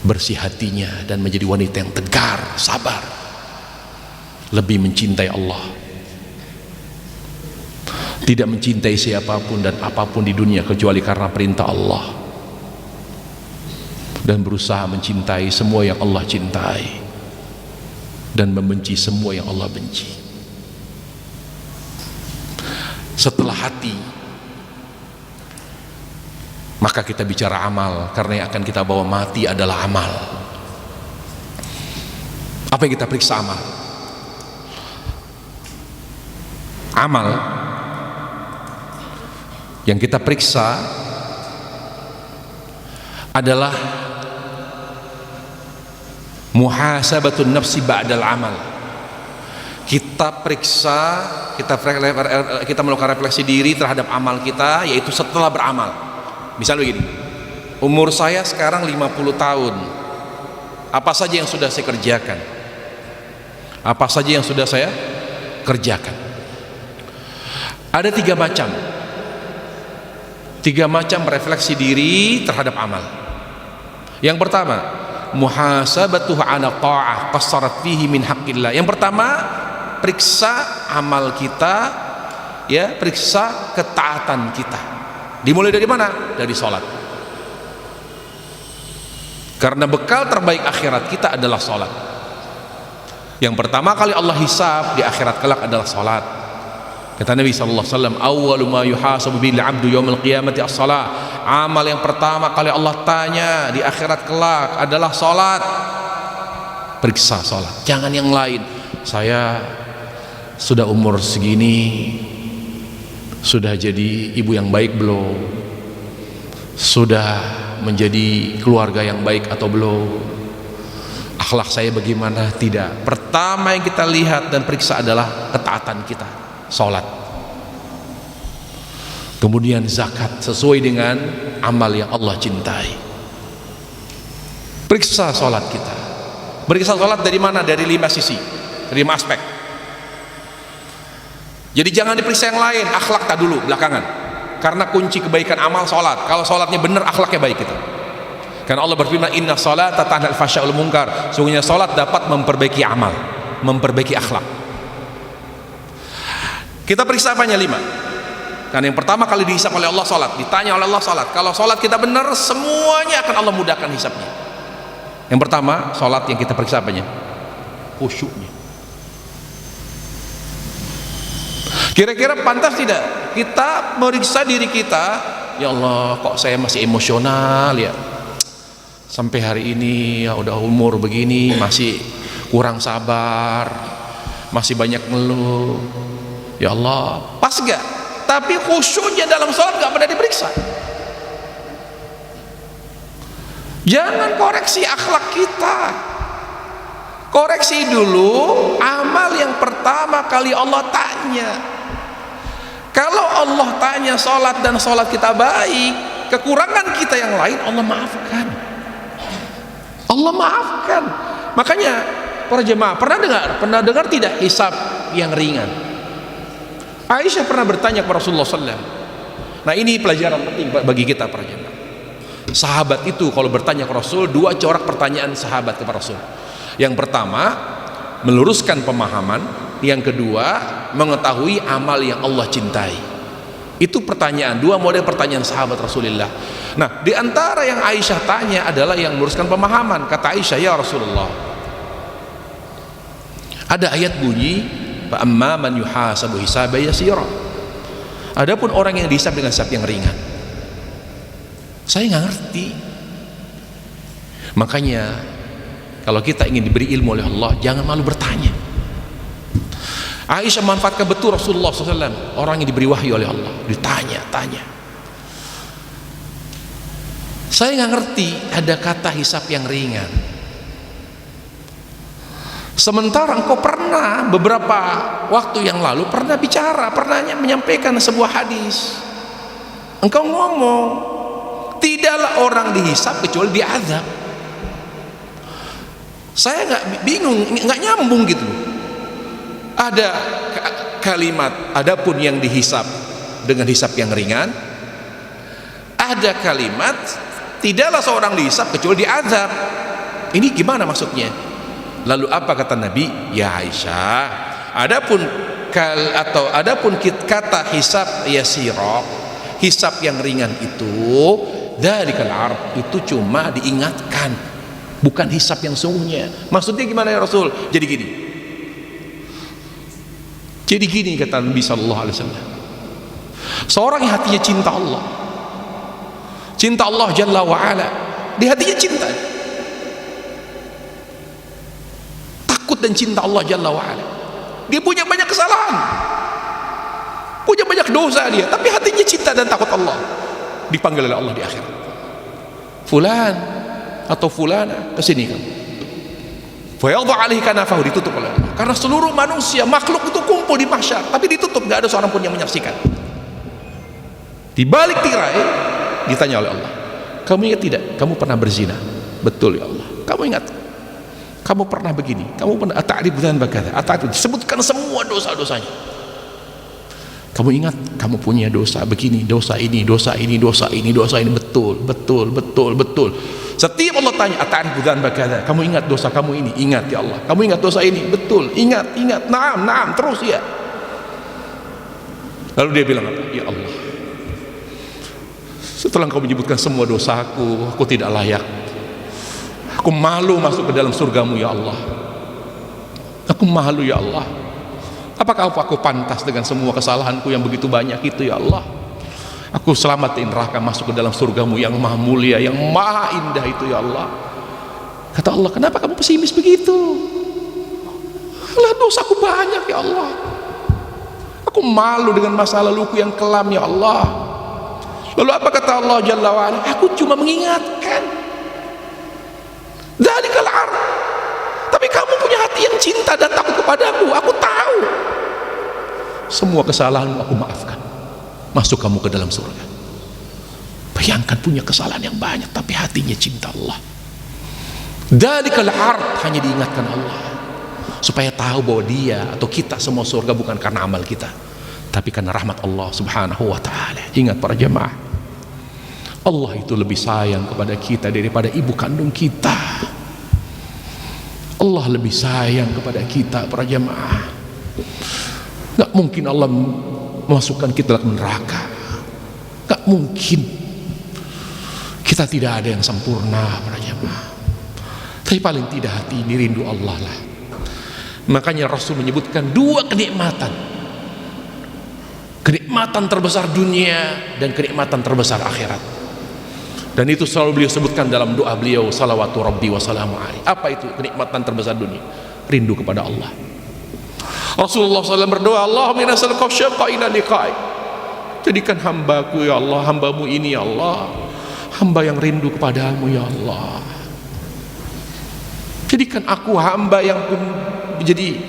bersih hatinya dan menjadi wanita yang tegar, sabar, lebih mencintai Allah, tidak mencintai siapapun dan apapun di dunia kecuali karena perintah Allah, dan berusaha mencintai semua yang Allah cintai dan membenci semua yang Allah benci. Setelah hati, maka kita bicara amal, karena yang akan kita bawa mati adalah amal. Apa yang kita periksa amal? Amal yang kita periksa adalah muhasabatun nafsi ba'dal amal. Kita periksa, kita melakukan refleksi diri terhadap amal kita, yaitu setelah beramal. Misalnya begini, umur saya sekarang 50 tahun, apa saja yang sudah saya kerjakan? Apa saja yang sudah saya kerjakan? Ada 3 macam, 3 macam refleksi diri terhadap amal. Yang pertama, muhasabatuhu ala ta'ah qassarat fihi min haqqillah. Yang pertama, periksa amal kita, ya, periksa ketaatan kita. Dimulai dari mana? Dari sholat. Karena bekal terbaik akhirat kita adalah sholat. Yang pertama kali Allah hisab di akhirat kelak adalah sholat. Kata Nabi SAW, awwalu ma yuhasabu bil abdu yaumil qiyamati as-salah. Amal yang pertama kali Allah tanya di akhirat kelak adalah sholat. Periksa sholat, jangan yang lain. Saya sudah umur segini, sudah jadi ibu yang baik belum? Sudah menjadi keluarga yang baik atau belum? Akhlak saya bagaimana? Tidak. Pertama yang kita lihat dan periksa adalah ketaatan kita, sholat. Kemudian zakat sesuai dengan amal yang Allah cintai. Periksa sholat kita. Periksa sholat dari mana? Dari 5 sisi, dari 5 aspek. Jadi jangan diperiksa yang lain, akhlak tak dulu, belakangan. Karena kunci kebaikan amal sholat. Kalau sholatnya benar, akhlaknya baik itu. Karena Allah berfirman, inna sholata tanha al-fahsya wal munkar. Sungguhnya sholat dapat memperbaiki amal, memperbaiki akhlak. Kita periksa apanya? 5. Karena yang pertama kali dihisap oleh Allah sholat, ditanya oleh Allah sholat. Kalau sholat kita benar, semuanya akan Allah mudahkan hisapnya. Yang pertama, sholat yang kita periksa apanya? Khusyuknya. Kira-kira pantas tidak kita meriksa diri kita? Ya Allah, kok saya masih emosional ya, sampai hari ini ya udah umur begini masih kurang sabar, masih banyak ngeluh. Ya Allah, pas gak? Tapi khusyuknya dalam sholat gak pernah diperiksa. Jangan koreksi akhlak kita, koreksi dulu amal yang pertama kali Allah tanya. Kalau Allah tanya sholat dan sholat kita baik, kekurangan kita yang lain Allah maafkan. Allah maafkan. Makanya para jemaah pernah dengar tidak hisab yang ringan? Aisyah pernah bertanya kepada Rasulullah SAW. Nah, ini pelajaran penting bagi kita para jemaah. Sahabat itu kalau bertanya ke Rasul, dua corak pertanyaan sahabat kepada Rasul. Yang pertama, meluruskan pemahaman. Yang kedua, mengetahui amal yang Allah cintai. Itu pertanyaan, dua model pertanyaan sahabat Rasulullah. Nah, di antara yang Aisyah tanya adalah yang meluruskan pemahaman. Kata Aisyah, ya Rasulullah, ada ayat bunyi, fa amma man yuhasabu hisaban yasira. Adapun orang yang dihisab dengan hisab yang ringan, saya nggak ngerti. Makanya kalau kita ingin diberi ilmu oleh Allah, jangan malu bertanya. Aisyah manfaatkan betul Rasulullah SAW, orang yang diberi wahyu oleh Allah, ditanya-tanya. Saya nggak ngerti ada kata hisab yang ringan. Sementara engkau pernah beberapa waktu yang lalu pernah bicara, pernah menyampaikan sebuah hadis. Engkau ngomong, tidaklah orang dihisab kecuali diazab. Saya nggak bingung, nggak nyambung gitu. Ada kalimat, adapun yang dihisab dengan hisab yang ringan. Ada kalimat, tidaklah seorang dihisab kecuali diazab. Ini gimana maksudnya? Lalu apa kata Nabi? Ya Aisyah, adapun kata hisab yasira, hisab yang ringan itu, dzalikal arab, itu cuma diingatkan, bukan hisab yang sungguhnya. Maksudnya gimana ya Rasul? Jadi gini kata Nabi sallallahu alaihi wasallam. Seorang yang hatinya cinta Allah, cinta Allah Jalla wa Ala, di hatinya cinta, takut dan cinta Allah Jalla wa Ala. Dia punya banyak kesalahan, punya banyak dosa dia, tapi hatinya cinta dan takut Allah. Dipanggil oleh Allah di akhirat, fulan atau fulana, kesini kamu. Fayadha alaihi kanafahu, ditutup oleh Allah. Karena seluruh manusia, makhluk itu kumpul di mahsyar, tapi ditutup, nggak ada seorang pun yang menyaksikan. Di balik tirai ditanya oleh Allah, kamu ingat tidak? Kamu pernah berzina? Betul ya Allah. Kamu ingat? Kamu pernah begini? Kamu pernah ata'rif dzanbaka? Ata'rif, disebutkan semua dosa-dosanya. Kamu ingat? Kamu punya dosa begini, dosa ini, dosa ini, dosa ini, dosa ini. Betul, betul, betul, betul. Setiap Allah tanya, ata'rif dzanbaka? Kamu ingat dosa kamu ini? Ingat ya Allah. Kamu ingat dosa ini? Betul, ingat, ingat. Naam, naam, terus ya. Lalu dia bilang apa? Ya Allah, setelah engkau menyebutkan semua dosaku, aku tidak layak. Aku malu masuk ke dalam surgamu ya Allah. Aku malu ya Allah. Apakah aku pantas dengan semua kesalahanku yang begitu banyak itu ya Allah? Aku selamat di neraka, masuk ke dalam surgamu yang maha mulia, yang maha indah itu ya Allah. Kata Allah, kenapa kamu pesimis begitu? Alah, dosaku banyak ya Allah. Aku malu dengan masa laluku yang kelam ya Allah. Lalu apa kata Allah Jalla wa'ala? Aku cuma mengingatkan. Dzalikal arab. Tapi kamu punya hati yang cinta dan takut kepadaku. Aku tahu. Semua kesalahanmu aku maafkan. Masuk kamu ke dalam surga. Bayangkan punya kesalahan yang banyak, tapi hatinya cinta Allah. Dzalikal arab, hanya diingatkan Allah. Supaya tahu bahwa dia atau kita semua surga bukan karena amal kita, tapi karena rahmat Allah subhanahu wa ta'ala. Ingat para jemaah, Allah itu lebih sayang kepada kita daripada ibu kandung kita. Allah lebih sayang kepada kita para jemaah. Gak mungkin Allah memasukkan kita ke neraka. Gak mungkin. Kita tidak ada yang sempurna para jemaah, tapi paling tidak hati ini rindu Allah lah. Makanya Rasul menyebutkan dua kenikmatan, kenikmatan terbesar dunia dan kenikmatan terbesar akhirat. Dan itu selalu beliau sebutkan dalam doa beliau, salawatu rabbi wa salamu alaihi. Apa itu kenikmatan terbesar dunia? Rindu kepada Allah. Rasulullah SAW berdoa, Allahumma inna nas'aluka syauqa ila liqa'ik. Jadikan hambaku ya Allah, hambamu ini ya Allah, hamba yang rindu kepadamu ya Allah. Jadikan aku hamba yang menjadi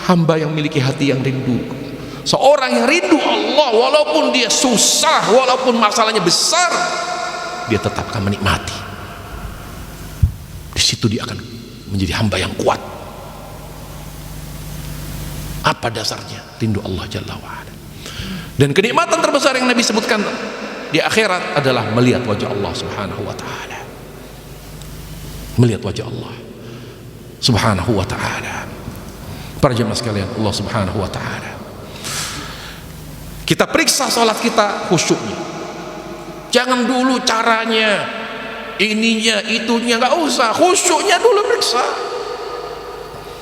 hamba yang memiliki hati yang rindu Seorang yang rindu Allah, walaupun dia susah, walaupun masalahnya besar, dia tetap akan menikmati. Di situ dia akan menjadi hamba yang kuat. Apa dasarnya? Rindu Allah Jalla wa'ala. Dan kenikmatan terbesar yang Nabi sebutkan di akhirat adalah melihat wajah Allah Subhanahu wa ta'ala. Melihat wajah Allah Subhanahu wa ta'ala. Para jemaah sekalian, Allah Subhanahu wa ta'ala, kita periksa sholat kita khusyuknya. Jangan dulu caranya, ininya, itunya, nggak usah. Khusyuknya dulu periksa.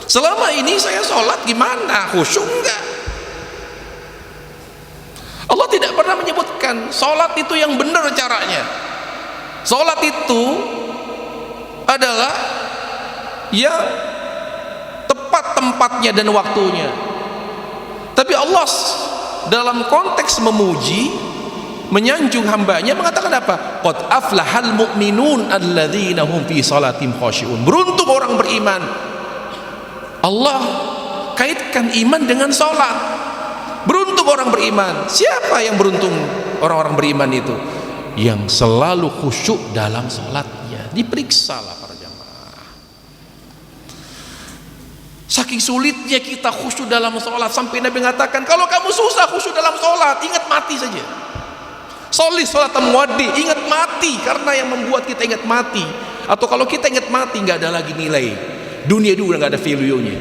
Selama ini saya sholat gimana? Khusyuk enggak? Allah tidak pernah menyebutkan sholat itu yang benar caranya. Sholat itu adalah yang tepat tempatnya dan waktunya. Tapi Allah dalam konteks memuji, menyanjung hambanya, mengatakan apa? Qad aflahal mu'minun alladzina hum fi salatim khashi'un. Beruntung orang beriman. Allah kaitkan iman dengan salat. Beruntung orang beriman. Siapa yang beruntung? Orang-orang beriman itu yang selalu khusyuk dalam salatnya. Diperiksalah para jamaah. Saking sulitnya kita khusyuk dalam sholat, sampai Nabi mengatakan, kalau kamu susah khusyuk dalam sholat, ingat mati saja. Sholli sholatan muwaddi, ingat mati, karena yang membuat kita ingat mati. Atau kalau kita ingat mati, nggak ada lagi nilai. Dunia itu udah nggak ada value-nya,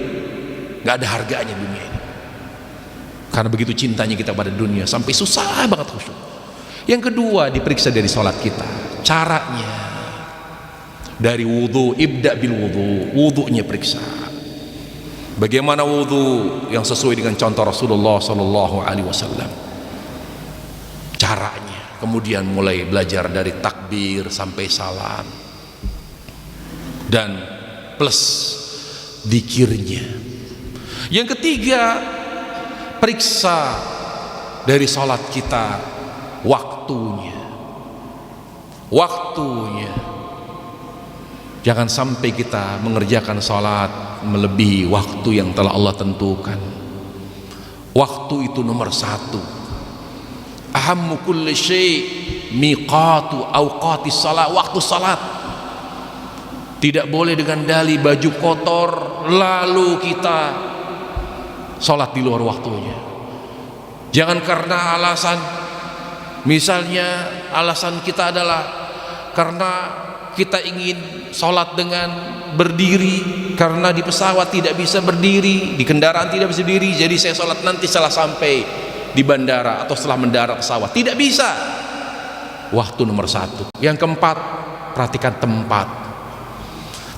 nggak ada harganya dunia ini. Karena begitu cintanya kita pada dunia, sampai susah banget khusyuk. Yang kedua, diperiksa dari sholat kita, caranya. Dari wudhu, ibda bil wudhu, wudhunya periksa. Bagaimana wudhu yang sesuai dengan contoh Rasulullah Sallallahu Alaihi Wasallam, caranya. Kemudian mulai belajar dari takbir sampai salam, dan plus dikirnya. Yang ketiga, periksa dari sholat kita waktunya. Jangan sampai kita mengerjakan sholat melebihi waktu yang telah Allah tentukan. Waktu itu nomor satu. Ahammu kulli syai' miqatu awqatis salat. Waktu salat. Tidak boleh dengan dalih baju kotor lalu kita sholat di luar waktunya. Jangan karena alasan, misalnya alasan kita adalah karena kita ingin sholat dengan berdiri, karena di pesawat tidak bisa berdiri, di kendaraan tidak bisa berdiri, jadi saya sholat nanti setelah sampai di bandara atau setelah mendarat pesawat. Tidak bisa. Waktu nomor satu. Yang keempat, perhatikan tempat.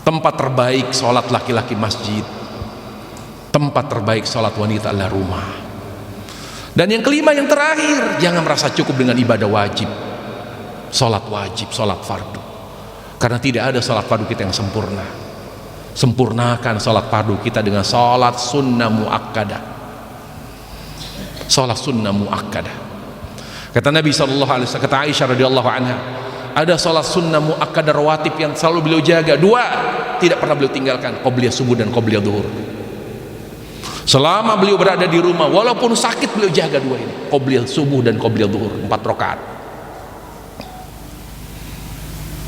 Tempat terbaik sholat laki-laki masjid, tempat terbaik sholat wanita adalah rumah. Dan yang kelima, yang terakhir, jangan merasa cukup dengan ibadah wajib, sholat fardu. Karena tidak ada sholat fardu kita yang sempurna. Sempurnakan sholat fardu kita dengan sholat sunnah muakkadah. Sholat sunnah muakkadah. Kata Nabi SAW, kata Aisyah radhiyallahu anha, ada sholat sunnah muakkadah rawatib yang selalu beliau jaga. Dua tidak pernah beliau tinggalkan, qobliyah subuh dan qobliyah zuhur. Selama beliau berada di rumah, walaupun sakit, beliau jaga dua ini, qobliyah subuh dan qobliyah zuhur, 4 rakaat.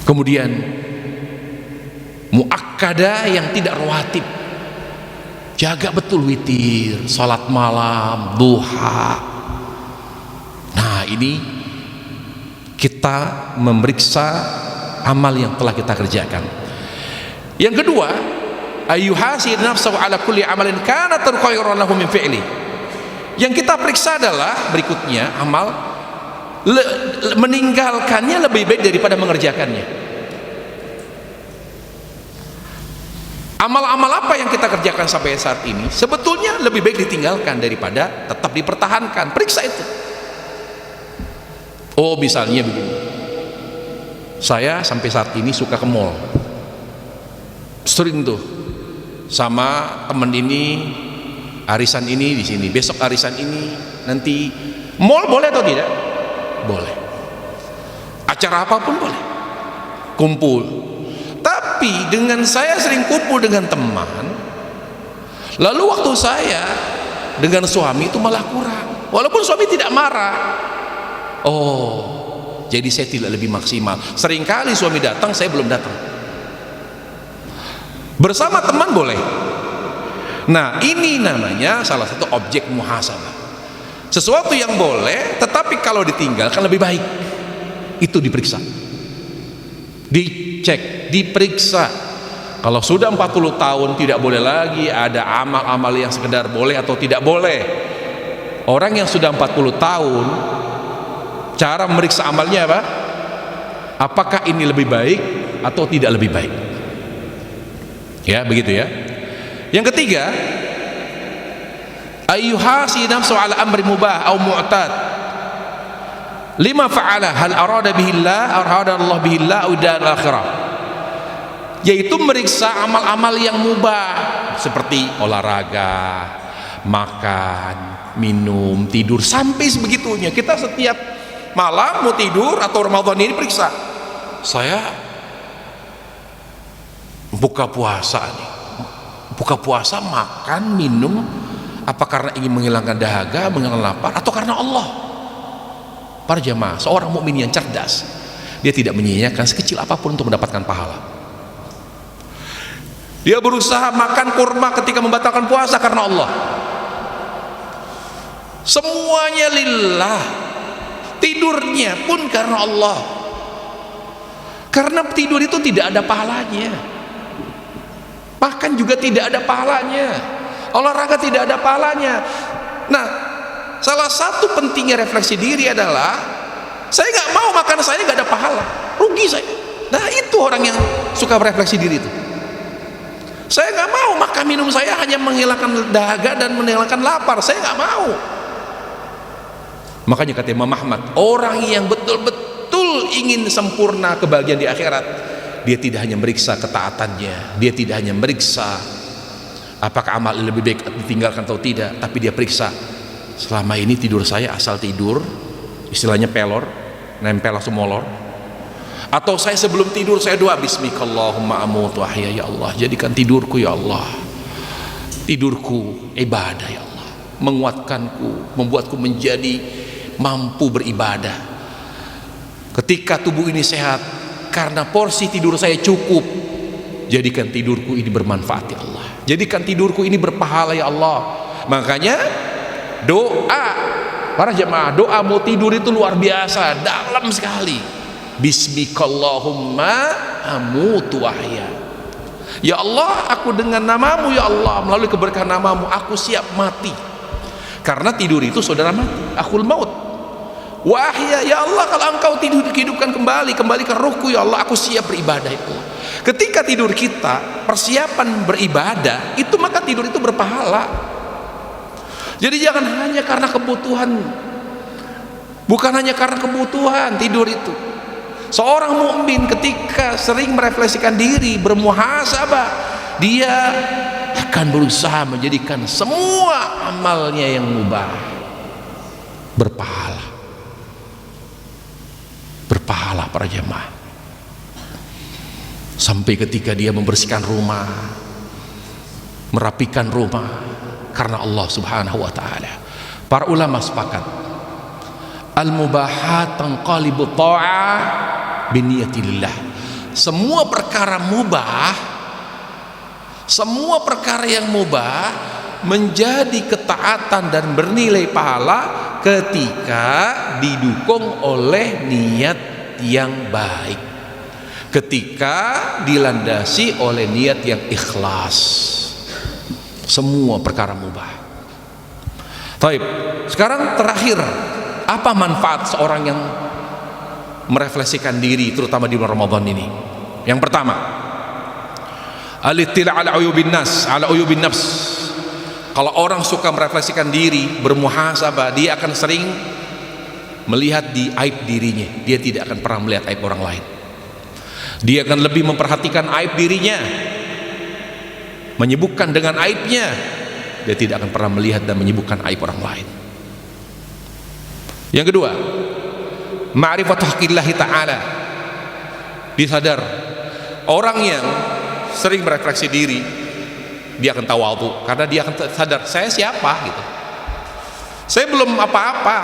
Kemudian muakkadah yang tidak rawatib, jaga betul witir, salat malam, duha. Nah, ini kita memeriksa amal yang telah kita kerjakan. Yang kedua, ayyuhasib nafsahu ala kulli amalin kana khairan lahu min fi'li. Yang kita periksa adalah berikutnya, amal meninggalkannya lebih baik daripada mengerjakannya. Amal-amal apa yang kita kerjakan sampai saat ini sebetulnya lebih baik ditinggalkan daripada tetap dipertahankan. Periksa itu. Oh, misalnya begini, saya sampai saat ini suka ke mall, sering tuh sama temen ini, arisan ini di sini, besok arisan ini, nanti mall boleh atau tidak? Boleh. Acara apapun boleh, kumpul. Tapi dengan saya sering kumpul dengan teman, lalu waktu saya dengan suami itu malah kurang, walaupun suami tidak marah. Oh, jadi saya tidak lebih maksimal. Seringkali suami datang, saya belum datang. Bersama teman boleh. Nah, ini namanya salah satu objek muhasabah. Sesuatu yang boleh, tetapi kalau ditinggalkan lebih baik. Itu diperiksa, dicek, diperiksa. Kalau sudah 40 tahun tidak boleh lagi ada amal-amal yang sekedar boleh atau tidak boleh. Orang yang sudah 40 tahun, cara memeriksa amalnya apa? Apakah ini lebih baik atau tidak lebih baik? Ya, begitu ya. Yang ketiga, ayyuhasi nafsu ala amri mubah au mu'tad lima fa'ala hal arada bihillah arada Allah bihillah au dar akhirah, yaitu meriksa amal-amal yang mubah seperti olahraga, makan, minum, tidur, sampai sebegitunya. Kita setiap malam mau tidur atau Ramadan ini periksa, saya buka puasa nih, buka puasa makan minum apa karena ingin menghilangkan dahaga, menghilangkan lapar, atau karena Allah? Para jamaah, seorang mukmin yang cerdas, dia tidak menyia-nyiakan sekecil apapun untuk mendapatkan pahala. Dia berusaha makan kurma ketika membatalkan puasa karena Allah. Semuanya lillah. Tidurnya pun karena Allah. Karena tidur itu tidak ada pahalanya. Bahkan juga tidak ada pahalanya. Olahraga tidak ada pahalanya. Nah, salah satu pentingnya refleksi diri adalah saya nggak mau makan saya nggak ada pahala, rugi saya. Nah, itu orang yang suka berefleksi diri itu. Saya nggak mau makan minum saya hanya menghilangkan dahaga dan menghilangkan lapar, saya nggak mau. Makanya kata Imam Ahmad, orang yang betul-betul ingin sempurna kebahagiaan di akhirat, dia tidak hanya meriksa ketaatannya, dia tidak hanya meriksa apakah amal lebih baik ditinggalkan atau tidak, tapi dia periksa selama ini tidur saya asal tidur, istilahnya pelor, nempel langsung molor, atau saya sebelum tidur saya doa bismikallahumma amutu ahya, ya Allah jadikan tidurku ya Allah, tidurku ibadah ya Allah, menguatkanku, membuatku menjadi mampu beribadah. Ketika tubuh ini sehat karena porsi tidur saya cukup, jadikan tidurku ini bermanfaat ya Allah, jadikan tidurku ini berpahala ya Allah. Makanya doa para jemaah, doa mau tidur itu luar biasa, dalam sekali. Bismikallahumma amutu ahya, ya Allah aku dengan namamu ya Allah, melalui keberkahan namamu aku siap mati. Karena tidur itu saudara mati, akhul maut. Wahya, ya Allah kalau engkau tidur hidupkan kembalikan ruhku ya Allah, aku siap beribadah ya Allah. Ketika tidur kita persiapan beribadah itu, maka tidur itu berpahala. Jadi jangan hanya karena kebutuhan, bukan hanya karena kebutuhan tidur itu. Seorang mukmin ketika sering merefleksikan diri, bermuhasabah, dia akan berusaha menjadikan semua amalnya yang mubah berpahala. Berpahala para jemaah. Sampai ketika dia membersihkan rumah, merapikan rumah karena Allah Subhanahu wa taala. Para ulama sepakat, al-mubahat tanqalibu ta'ah biniyatillah. Semua perkara mubah, semua perkara yang mubah menjadi ketaatan dan bernilai pahala ketika didukung oleh niat yang baik, ketika dilandasi oleh niat yang ikhlas. Semua perkara mubah. Taib. Sekarang terakhir, apa manfaat seorang yang merefleksikan diri terutama di bulan Ramadan ini? Yang pertama, al-ittila' ala uyubin nas, ala uyubin nafs. Kalau orang suka merefleksikan diri, bermuhasabah, dia akan sering melihat di aib dirinya. Dia tidak akan pernah melihat aib orang lain. Dia akan lebih memperhatikan aib dirinya, menyibukkan dengan aibnya. Dia tidak akan pernah melihat dan menyibukkan aib orang lain. Yang kedua, ma'rifatu haqqillahi ta'ala. Disadar, orang yang sering merefleksi diri, dia akan tawadhu karena dia akan sadar, saya siapa gitu. Saya belum apa-apa,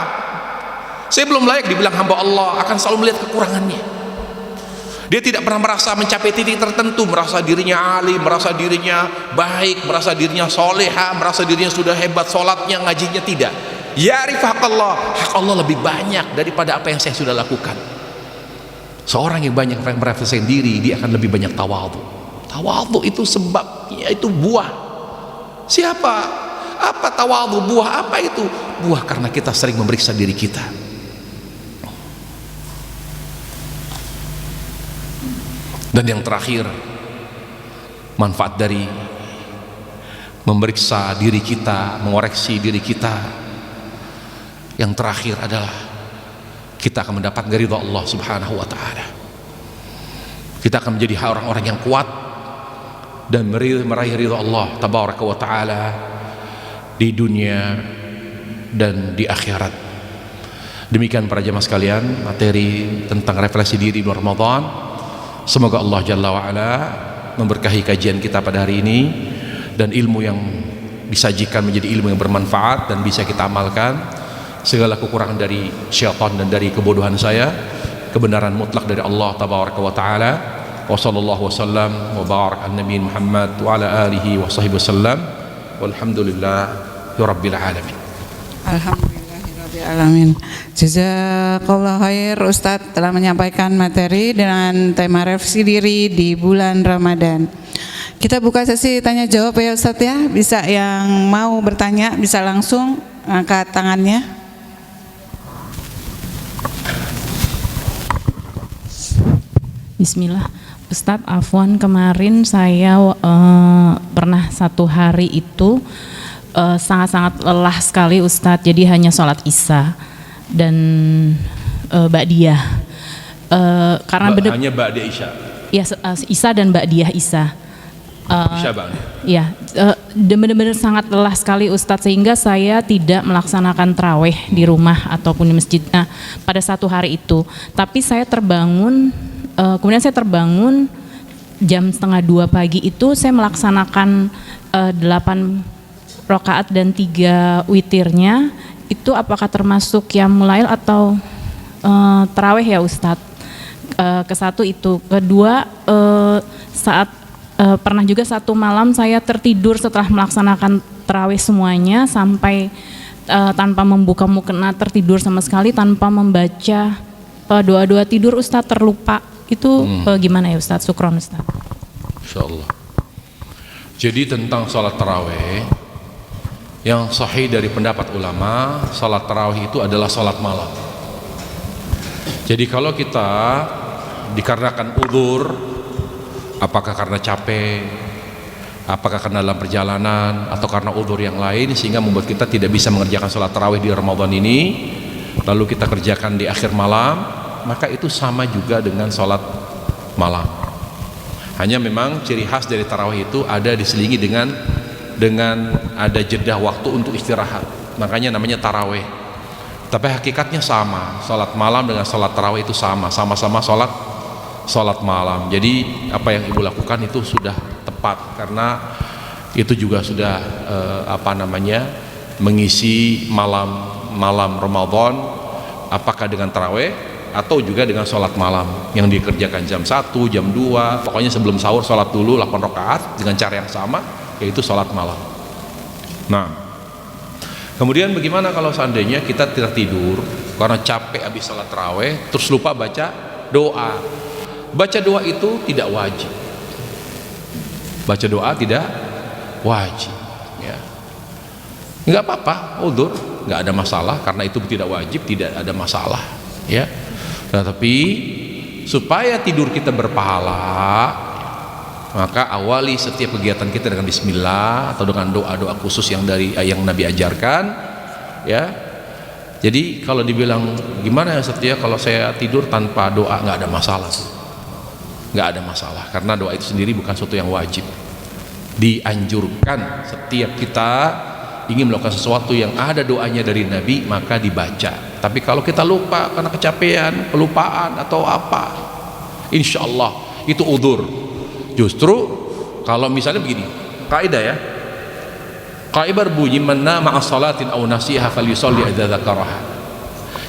saya belum layak dibilang hamba Allah, akan selalu melihat kekurangannya. Dia tidak pernah merasa mencapai titik tertentu, merasa dirinya alim, merasa dirinya baik, merasa dirinya soleha, merasa dirinya sudah hebat sholatnya, ngajinya. Tidak. Ya'rif hak Allah lebih banyak daripada apa yang saya sudah lakukan. Seorang yang banyak merefleksikan diri, dia akan lebih banyak tawadhu. Tawadhu itu sebabnya, itu buah. Siapa? Apa tawadhu? Buah apa itu? Buah karena kita sering memeriksa diri kita. Dan yang terakhir, manfaat dari memeriksa diri kita, mengoreksi diri kita, yang terakhir adalah kita akan mendapatkan ridha Allah Subhanahu wa ta'ala. Kita akan menjadi orang-orang yang kuat dan meraih ridha Allah Tabaraka wa ta'ala di dunia dan di akhirat. Demikian para jemaah sekalian, materi tentang refleksi diri di bulan Ramadan. Semoga Allah Jalla wa'ala memberkahi kajian kita pada hari ini, dan ilmu yang disajikan menjadi ilmu yang bermanfaat dan bisa kita amalkan. Segala kekurangan dari syaitan dan dari kebodohan saya, kebenaran mutlak dari Allah Tabaraka wa ta'ala. Wa sallallahu wasallam wa barak an nabi Muhammad wa ala alihi wa sahbihi wasallam, walhamdulillahi rabbil alamin. Alamin. Jazakallah khair, Ustadz telah menyampaikan materi dengan tema refleksi diri di bulan Ramadan. Kita buka sesi tanya jawab ya Ustadz ya. Bisa yang mau bertanya bisa langsung angkat tangannya. Bismillah. Ustadz, afwan, kemarin saya pernah satu hari itu sangat-sangat lelah sekali Ustadz, jadi hanya sholat isya dan ba'diyah, karena hanya ba'diyah isya ya, isya dan ba'diyah isya. Isya bang. Ya, benar-benar sangat lelah sekali Ustadz, sehingga saya tidak melaksanakan tarawih di rumah ataupun di masjid. Nah, pada satu hari itu, tapi saya terbangun, kemudian saya terbangun jam 1:30 pagi itu, saya melaksanakan 8 rakaat dan 3 witirnya. Itu apakah termasuk qiyamul lail atau tarawih ya Ustadz? Kesatu itu. Kedua, saat pernah juga satu malam saya tertidur setelah melaksanakan tarawih semuanya sampai tanpa membuka mukena, tertidur sama sekali tanpa membaca doa-doa tidur Ustadz, terlupa. Itu gimana ya Ustadz? Syukron Ustadz. Insyaallah. Jadi tentang salat tarawih, yang sahih dari pendapat ulama, salat tarawih itu adalah salat malam. Jadi kalau kita dikarenakan udzur, apakah karena capek, apakah karena dalam perjalanan, atau karena udzur yang lain sehingga membuat kita tidak bisa mengerjakan salat tarawih di Ramadan ini, lalu kita kerjakan di akhir malam, maka itu sama juga dengan salat malam. Hanya memang ciri khas dari tarawih itu ada diselingi dengan ada jeda waktu untuk istirahat, makanya namanya tarawih. Tapi hakikatnya sama, salat malam dengan salat tarawih itu sama-sama salat malam. Jadi apa yang ibu lakukan itu sudah tepat, karena itu juga sudah mengisi malam Ramadan, apakah dengan tarawih atau juga dengan salat malam yang dikerjakan jam 1, jam 2, pokoknya sebelum sahur salat dulu 8 rakaat dengan cara yang sama, yaitu sholat malam. Nah, kemudian bagaimana kalau seandainya kita tertidur karena capek habis sholat tarawih, terus lupa baca doa? Baca doa itu tidak wajib. Baca doa tidak wajib. Ya, nggak apa-apa, udzur, nggak ada masalah, karena itu tidak wajib, tidak ada masalah. Ya, tetapi supaya tidur kita berpahala, maka awali setiap kegiatan kita dengan bismillah atau dengan doa-doa khusus yang Nabi ajarkan, ya. Jadi kalau dibilang gimana ya Setia kalau saya tidur tanpa doa, nggak ada masalah, nggak ada masalah, karena doa itu sendiri bukan sesuatu yang wajib. Dianjurkan setiap kita ingin melakukan sesuatu yang ada doanya dari Nabi, maka dibaca. Tapi kalau kita lupa karena kecapean, kelupaan atau apa, insya Allah itu udzur. Justru kalau misalnya begini, kaidah ya, Qaibar bunyi mana ma'a salatin aw nasiha falyusalli idza dzakaraha.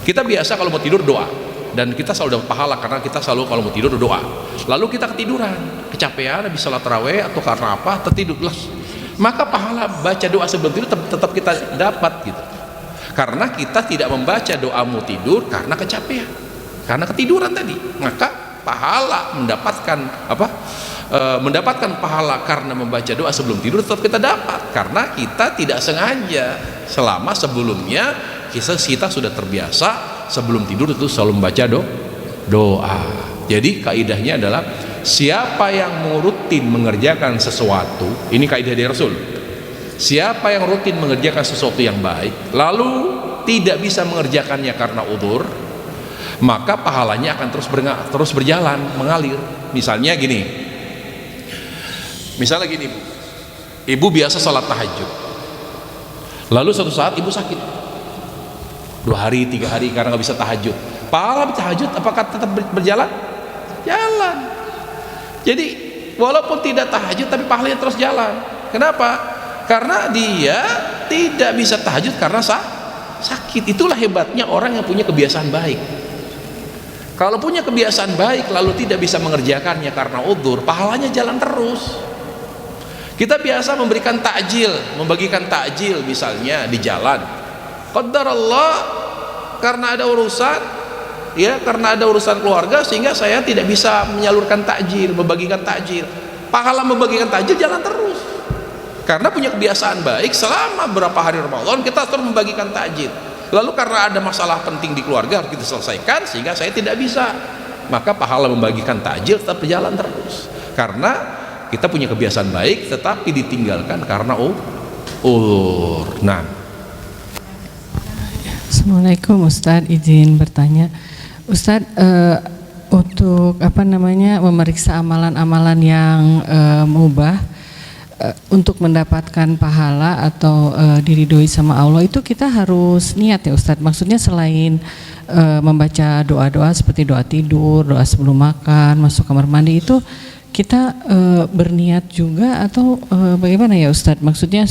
Kita biasa kalau mau tidur doa, dan kita selalu dapat pahala karena kita selalu kalau mau tidur doa. Lalu kita ketiduran, kecapean habis salat tarawih atau karena apa tertidur, maka pahala baca doa sebelum tidur tetap kita dapat gitu. Karena kita tidak membaca doa mau tidur karena kecapean, karena ketiduran tadi, maka pahala mendapatkan pahala karena membaca doa sebelum tidur tetap kita dapat, karena kita tidak sengaja selama sebelumnya kita sudah terbiasa sebelum tidur itu selalu membaca doa. Jadi kaidahnya adalah siapa yang rutin mengerjakan sesuatu, ini kaidah dari Rasul, siapa yang rutin mengerjakan sesuatu yang baik lalu tidak bisa mengerjakannya karena udzur, maka pahalanya akan terus berjalan, mengalir. Misalnya gini, ibu biasa sholat tahajud, lalu suatu saat ibu sakit 2 hari 3 hari karena nggak bisa tahajud, pahala tahajud apakah tetap berjalan? Jalan. Jadi walaupun tidak tahajud tapi pahalanya terus jalan. Kenapa? Karena dia tidak bisa tahajud karena sakit. Itulah hebatnya orang yang punya kebiasaan baik. Kalau punya kebiasaan baik lalu tidak bisa mengerjakannya karena udzur, pahalanya jalan terus. Kita biasa memberikan takjil, membagikan takjil misalnya di jalan. Qadarullah karena ada urusan keluarga sehingga saya tidak bisa menyalurkan takjil, membagikan takjil. Pahala membagikan takjil jalan terus. Karena punya kebiasaan baik selama berapa hari Ramadan kita terus membagikan takjil. Lalu karena ada masalah penting di keluarga harus kita selesaikan sehingga saya tidak bisa, maka pahala membagikan takjil tetap berjalan terus. Karena kita punya kebiasaan baik tetapi ditinggalkan karena udzur. Nah, Assalamualaikum Ustadz, izin bertanya Ustadz, untuk memeriksa amalan-amalan yang mubah untuk mendapatkan pahala atau diridhoi sama Allah itu kita harus niat ya Ustadz. Maksudnya selain membaca doa-doa seperti doa tidur, doa sebelum makan, masuk kamar mandi, itu kita berniat juga atau bagaimana ya Ustadz? Maksudnya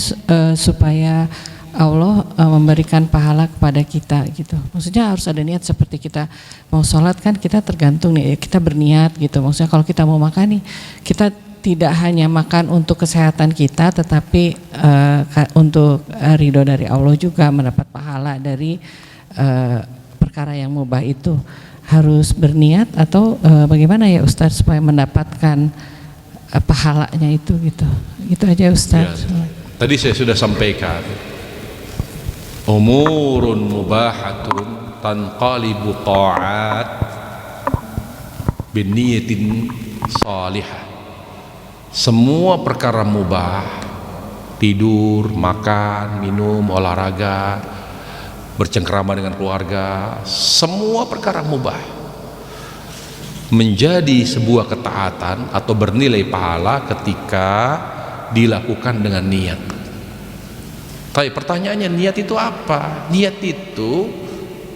supaya Allah memberikan pahala kepada kita gitu. Maksudnya harus ada niat, seperti kita mau sholat kan kita tergantung nih, kita berniat gitu. Maksudnya kalau kita mau makan nih, kita tidak hanya makan untuk kesehatan kita, tetapi untuk ridho dari Allah juga, mendapat pahala dari perkara yang mubah itu. Harus berniat atau bagaimana ya Ustadz supaya mendapatkan pahalanya itu gitu. Itu aja Ustadz. Ya, tadi saya sudah sampaikan, umurun mubahatun tanqalibu ta'at biniyatin salihah. Semua perkara mubah, tidur, makan, minum, olahraga, bercengkrama dengan keluarga, semua perkara mubah menjadi sebuah ketaatan atau bernilai pahala ketika dilakukan dengan niat. Tapi pertanyaannya, niat itu apa? Niat itu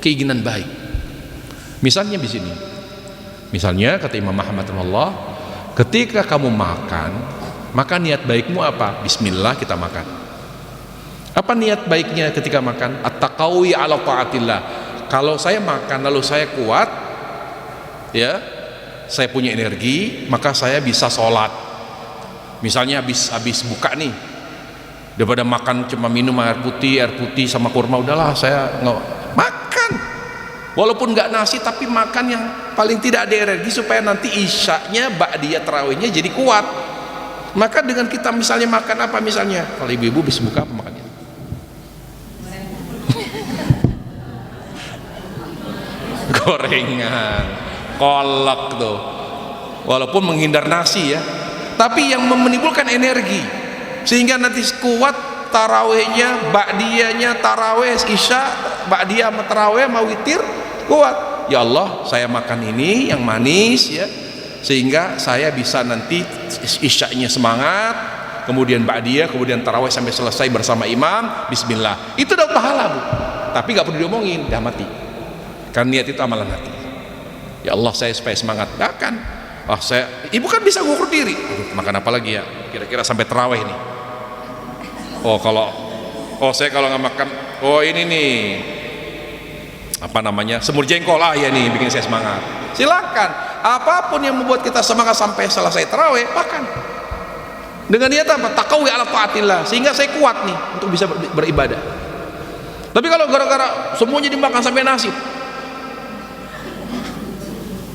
keinginan baik. Misalnya di sini, misalnya kata Imam Ahmad rahimahullah, ketika kamu makan, maka niat baikmu apa? Bismillah kita makan. Apa niat baiknya ketika makan? At-taqawi ala ta'atillah. Kalau saya makan lalu saya kuat, ya, saya punya energi, maka saya bisa sholat. Misalnya habis buka nih, daripada makan cuma minum air putih sama kurma, udahlah saya nggak makan. Walaupun nggak nasi tapi makan yang paling tidak ada energi supaya nanti isyaknya, ba'diyah tarawihnya jadi kuat. Maka dengan kita misalnya makan apa misalnya? Kalau ibu-ibu habis buka apa makannya? Gorengan, kolak tuh, walaupun menghindar nasi ya, tapi yang menimbulkan energi sehingga nanti kuat tarawehnya, ba'diyahnya, taraweh isya, ba'diyah sama taraweh sama witir kuat. Ya Allah, saya makan ini yang manis ya, sehingga saya bisa nanti isyaknya semangat, kemudian ba'diyah, kemudian taraweh sampai selesai bersama imam, bismillah. Itu dapat pahala Bu, tapi nggak perlu diomongin, dah mati. Kan niat itu amalan hati. Ya Allah, saya supaya semangat makan. Ibu kan bisa ngukur diri. Aduh, makan apa lagi ya? Kira-kira sampai tarawih nih. Oh, kalau Oh saya kalau nggak makan, oh ini nih apa namanya, semur jengkol ya nih bikin saya semangat. Silakan, apapun yang membuat kita semangat sampai selesai tarawih, makan. Dengan niat apa? Taqawi ala taatillah, sehingga saya kuat nih untuk bisa beribadah. Tapi kalau gara-gara semuanya dimakan sampai nasi,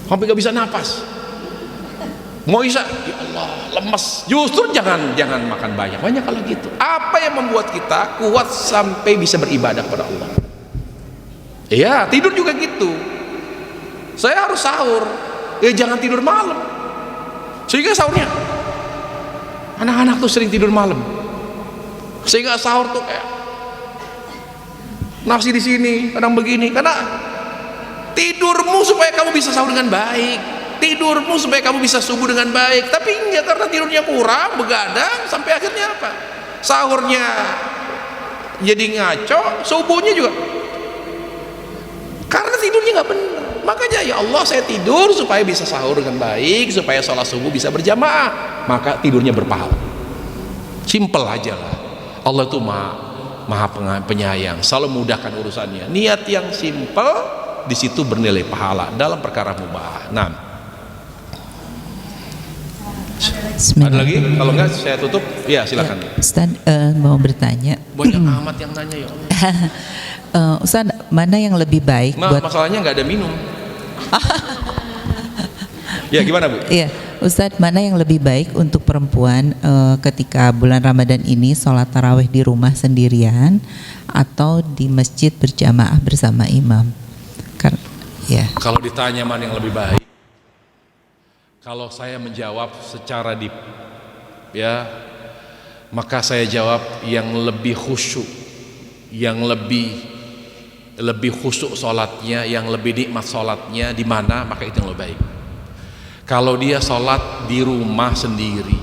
sampai gak bisa napas, mau isya, ya Allah lemes. Justru jangan makan banyak kalau gitu. Apa yang membuat kita kuat sampai bisa beribadah kepada Allah? Ya tidur juga gitu. Saya harus sahur, ya jangan tidur malam. Sehingga sahurnya, anak-anak tuh sering tidur malam, sehingga sahur tuh kayak nasi di sini, kadang begini. Karena tidurmu supaya kamu bisa sahur dengan baik, tidurmu supaya kamu bisa subuh dengan baik. Tapi enggak, karena tidurnya kurang, begadang, sampai akhirnya apa? Sahurnya jadi ngaco, subuhnya juga karena tidurnya nggak benar. Makanya ya Allah, saya tidur supaya bisa sahur dengan baik, supaya sholat subuh bisa berjamaah, maka tidurnya berpahala. Simple aja lah. Allah itu maha penyayang, selalu mudahkan urusannya. Niat yang simple di situ bernilai pahala dalam perkara mubah. Nah, ada lagi? Kalau enggak saya tutup. Ya silakan. Ustaz, mau bertanya. Banyak amat yang nanya ya Allah. Ustaz, mana yang lebih baik buat masalahnya nggak ada minum. Ya gimana Bu? Iya, Ustadz, mana yang lebih baik untuk perempuan ketika bulan Ramadan ini sholat tarawih di rumah sendirian atau di masjid berjamaah bersama imam? Ya. Kalau ditanya mana yang lebih baik, kalau saya menjawab secara maka saya jawab yang lebih khusyuk, yang lebih khusyuk sholatnya, yang lebih nikmat sholatnya di mana, maka itu yang lebih baik. Kalau dia sholat di rumah sendiri,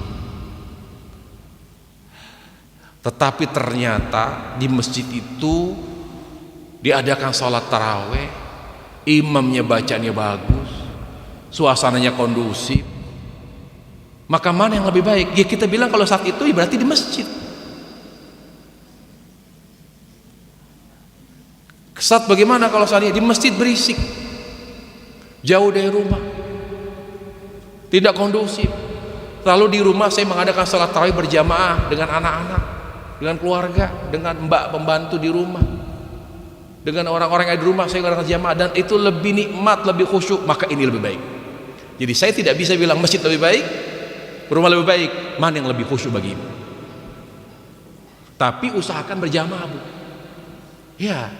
tetapi ternyata di masjid itu diadakan sholat taraweh, imamnya bacanya bagus, suasananya kondusif, maka mana yang lebih baik? Ya kita bilang kalau saat itu berarti di masjid. Saat bagaimana kalau saat di masjid berisik, jauh dari rumah, tidak kondusif. Lalu di rumah saya mengadakan salat tarawih berjamaah dengan anak-anak, dengan keluarga, dengan mbak pembantu di rumah, dengan orang-orang yang ada di rumah, saya mengadakan jamaah, dan itu lebih nikmat, lebih khusyuk, maka ini lebih baik. Jadi saya tidak bisa bilang masjid lebih baik, rumah lebih baik, mana yang lebih khusyuk bagimu. Tapi usahakan berjamaah Bu. Ya,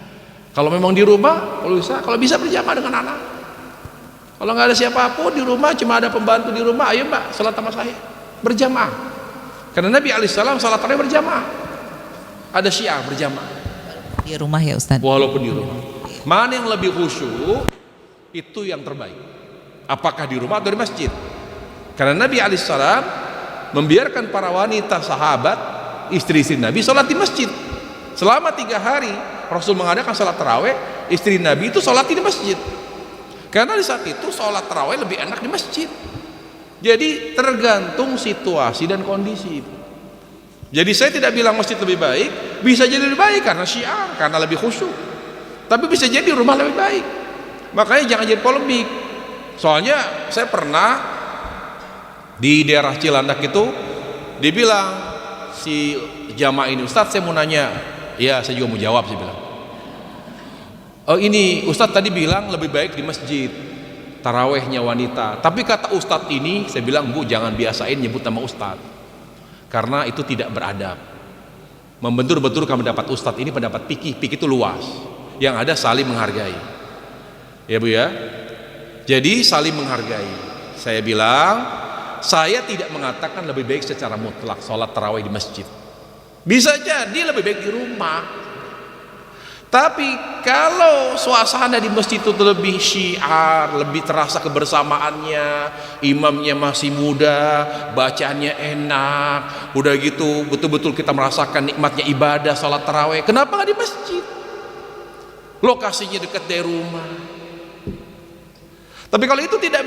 kalau memang di rumah, kalau bisa berjamaah dengan anak. Kalau nggak ada siapapun di rumah, cuma ada pembantu di rumah, ayo Mbak, salat sama saya berjamaah. Karena Nabi alaihissalam salat tarawih berjamaah. Ada syiar berjamaah. Di rumah ya Ustaz? Walaupun di rumah. Mana yang lebih khusyuk, itu yang terbaik. Apakah di rumah atau di masjid? Karena Nabi alaihissalam membiarkan para wanita sahabat, istri-istri Nabi salat di masjid. Selama 3 hari Rasul mengadakan salat tarawih, istri Nabi itu salat di masjid. Karena di saat itu sholat tarawih lebih enak di masjid. Jadi tergantung situasi dan kondisi. Jadi saya tidak bilang masjid lebih baik, bisa jadi lebih baik karena syiar, karena lebih khusyuk. Tapi bisa jadi rumah lebih baik. Makanya jangan jadi polemik. Soalnya saya pernah di daerah Cilandak itu dibilang si jamaah ini, Ustadz saya mau nanya. Ya saya juga mau jawab, saya bilang. Oh ini Ustadz tadi bilang lebih baik di masjid tarawehnya wanita, tapi kata Ustadz ini, saya bilang Bu jangan biasain nyebut nama Ustadz karena itu tidak beradab. Membentur-bentur kamu dapat Ustadz ini pendapat fikih itu luas, yang ada saling menghargai ya Bu ya. Jadi saling menghargai. Saya bilang saya tidak mengatakan lebih baik secara mutlak sholat taraweh di masjid, bisa jadi lebih baik di rumah. Tapi kalau suasana di masjid itu lebih syiar, lebih terasa kebersamaannya, imamnya masih muda, bacaannya enak, udah gitu betul-betul kita merasakan nikmatnya ibadah salat tarawih, kenapa nggak di masjid? Lokasinya dekat dari rumah. Tapi kalau itu tidak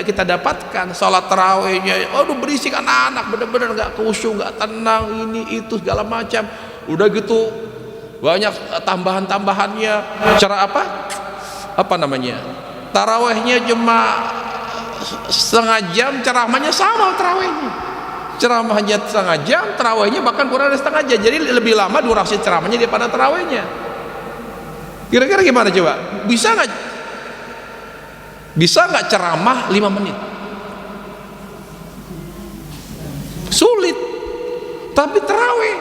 kita dapatkan, salat tarawihnya, aduh berisik anak-anak, benar-benar nggak khusyuk, nggak tenang, ini itu segala macam. Udah gitu banyak tambahan-tambahannya. Cara apa? Apa namanya? Tarawehnya cuma setengah jam, ceramahnya sama tarawehnya. Ceramahnya setengah jam, tarawehnya bahkan kurang dari setengah jam. Jadi lebih lama durasi ceramahnya daripada tarawehnya. Kira-kira gimana coba? Bisa nggak? Bisa nggak ceramah 5 menit? Sulit. Tapi taraweh,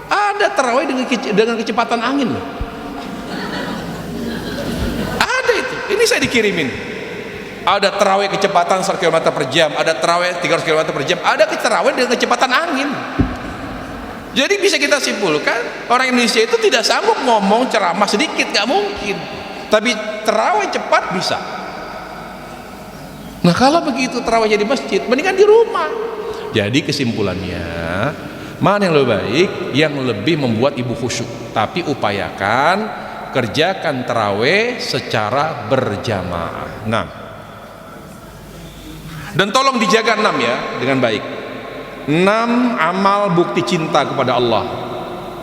ada taraweh dengan kecepatan angin loh. Ada itu. Ini saya dikirimin. Ada taraweh kecepatan 100 km per jam, ada taraweh 300 km per jam, ada taraweh dengan kecepatan angin. Jadi bisa kita simpulkan orang Indonesia itu tidak sanggup ngomong ceramah sedikit, nggak mungkin. Tapi taraweh cepat bisa. Nah kalau begitu tarawehnya di masjid, mendingan di rumah. Jadi kesimpulannya, mana yang lebih baik? Yang lebih membuat ibu khusyuk. Tapi upayakan kerjakan taraweh secara berjamaah. 6. Dan tolong dijaga 6 ya dengan baik. 6 amal bukti cinta kepada Allah.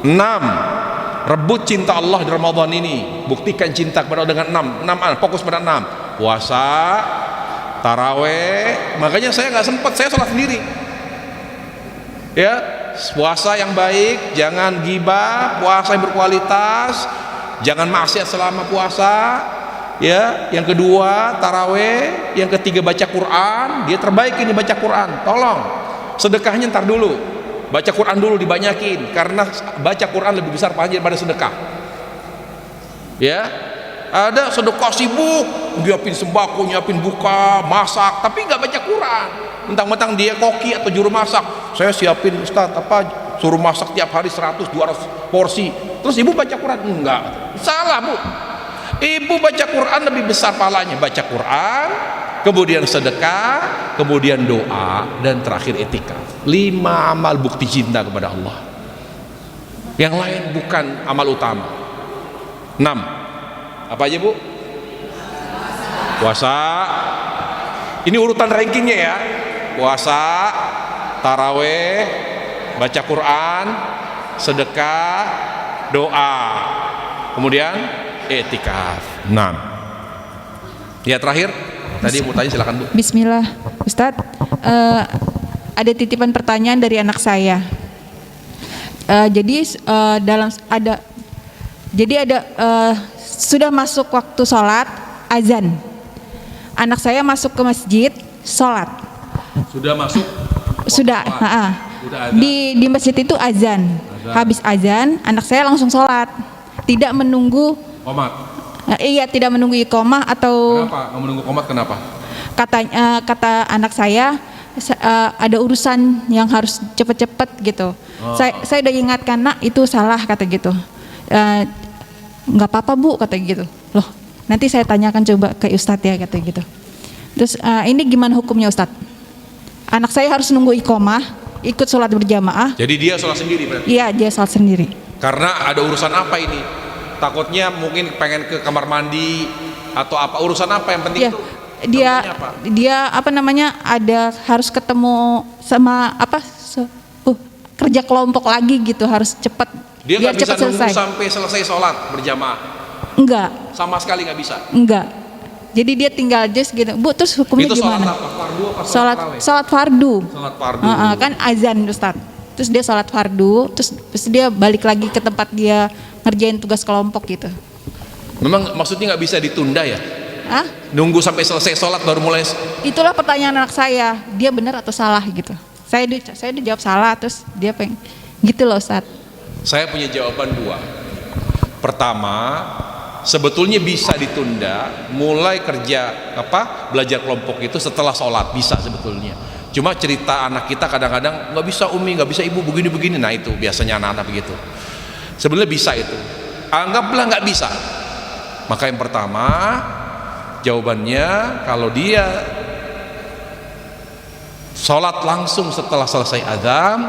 6 rebut cinta Allah di Ramadan ini. Buktikan cinta kepada Allah dengan 6 fokus pada 6. Puasa, taraweh. Makanya saya nggak sempat, saya sholat sendiri. Ya, puasa yang baik, jangan gibah, puasa yang berkualitas, jangan maksiat selama puasa. Ya, yang kedua taraweh, yang ketiga baca Quran. Dia terbaik ini baca Quran. Tolong sedekahnya ntar dulu, baca Quran dulu dibanyakin, karena baca Quran lebih besar pahalanya daripada sedekah. Ya, ada sedekah sibuk, nyiapin sembako, nyiapin buka, masak, tapi nggak baca Quran. Mentang-mentang dia koki atau juru masak, saya siapin Ustaz suruh masak tiap hari 100-200 porsi, terus ibu baca Quran? Enggak, salah bu. Ibu baca Quran lebih besar pahalanya, baca Quran, kemudian sedekah, kemudian doa, dan terakhir etikaf. 5 amal bukti cinta kepada Allah. Yang lain bukan amal utama. 6. Apa aja bu? Puasa. Ini urutan rankingnya ya. Puasa, taraweh, baca Quran, sedekah, doa, kemudian etikaf. 6. Ya terakhir. Tadi mau tanya silakan bu. Bismillah, Ustadz. Ada titipan pertanyaan dari anak saya. Sudah masuk waktu sholat, azan. Anak saya masuk ke masjid, sholat. Sudah masuk? Sudah. Di masjid itu azan. Habis azan, anak saya langsung sholat. Tidak menunggu. Qomat. Iya, tidak menunggu iqomah atau. Kenapa? Nggak menunggu qomat kenapa? Kata anak saya ada urusan yang harus cepet-cepet gitu. Saya udah ingatkan, nak itu salah kata gitu. Nggak apa-apa bu kata gitu. Loh, nanti saya tanyakan coba ke Ustadz ya kata gitu. Terus ini gimana hukumnya Ustadz? Anak saya harus nunggu iqomah, ikut sholat berjamaah. Jadi dia sholat sendiri berarti? Iya, dia sholat sendiri. Karena ada urusan apa ini? Takutnya mungkin pengen ke kamar mandi atau apa, urusan apa yang penting itu? Dia apa namanya, ada harus ketemu sama kerja kelompok lagi gitu, harus cepat. Dia nggak bisa nunggu selesai. sampai selesai sholat berjamaah? Enggak. Sama sekali nggak bisa? Enggak. Jadi dia tinggal just gitu. Bu, terus hukumnya itu gimana? Sholat apa? Fardu apa sholat fardu. Sholat fardu. Kan azan Ustaz. Terus dia sholat fardu, terus dia balik lagi ke tempat dia ngerjain tugas kelompok gitu. Memang maksudnya nggak bisa ditunda ya? Hah? Nunggu sampai selesai sholat baru mulai? Itulah pertanyaan anak saya. Dia benar atau salah gitu. Saya udah jawab salah, terus dia pengen gitu loh Ustaz. Saya punya jawaban 2. Pertama, sebetulnya bisa ditunda mulai kerja belajar kelompok itu setelah sholat, bisa sebetulnya. Cuma cerita anak kita kadang-kadang nggak bisa umi, nggak bisa ibu, begini-begini. Nah itu biasanya anak-anak begitu. Sebenarnya bisa itu. Anggaplah nggak bisa. Maka yang pertama jawabannya, kalau dia sholat langsung setelah selesai azan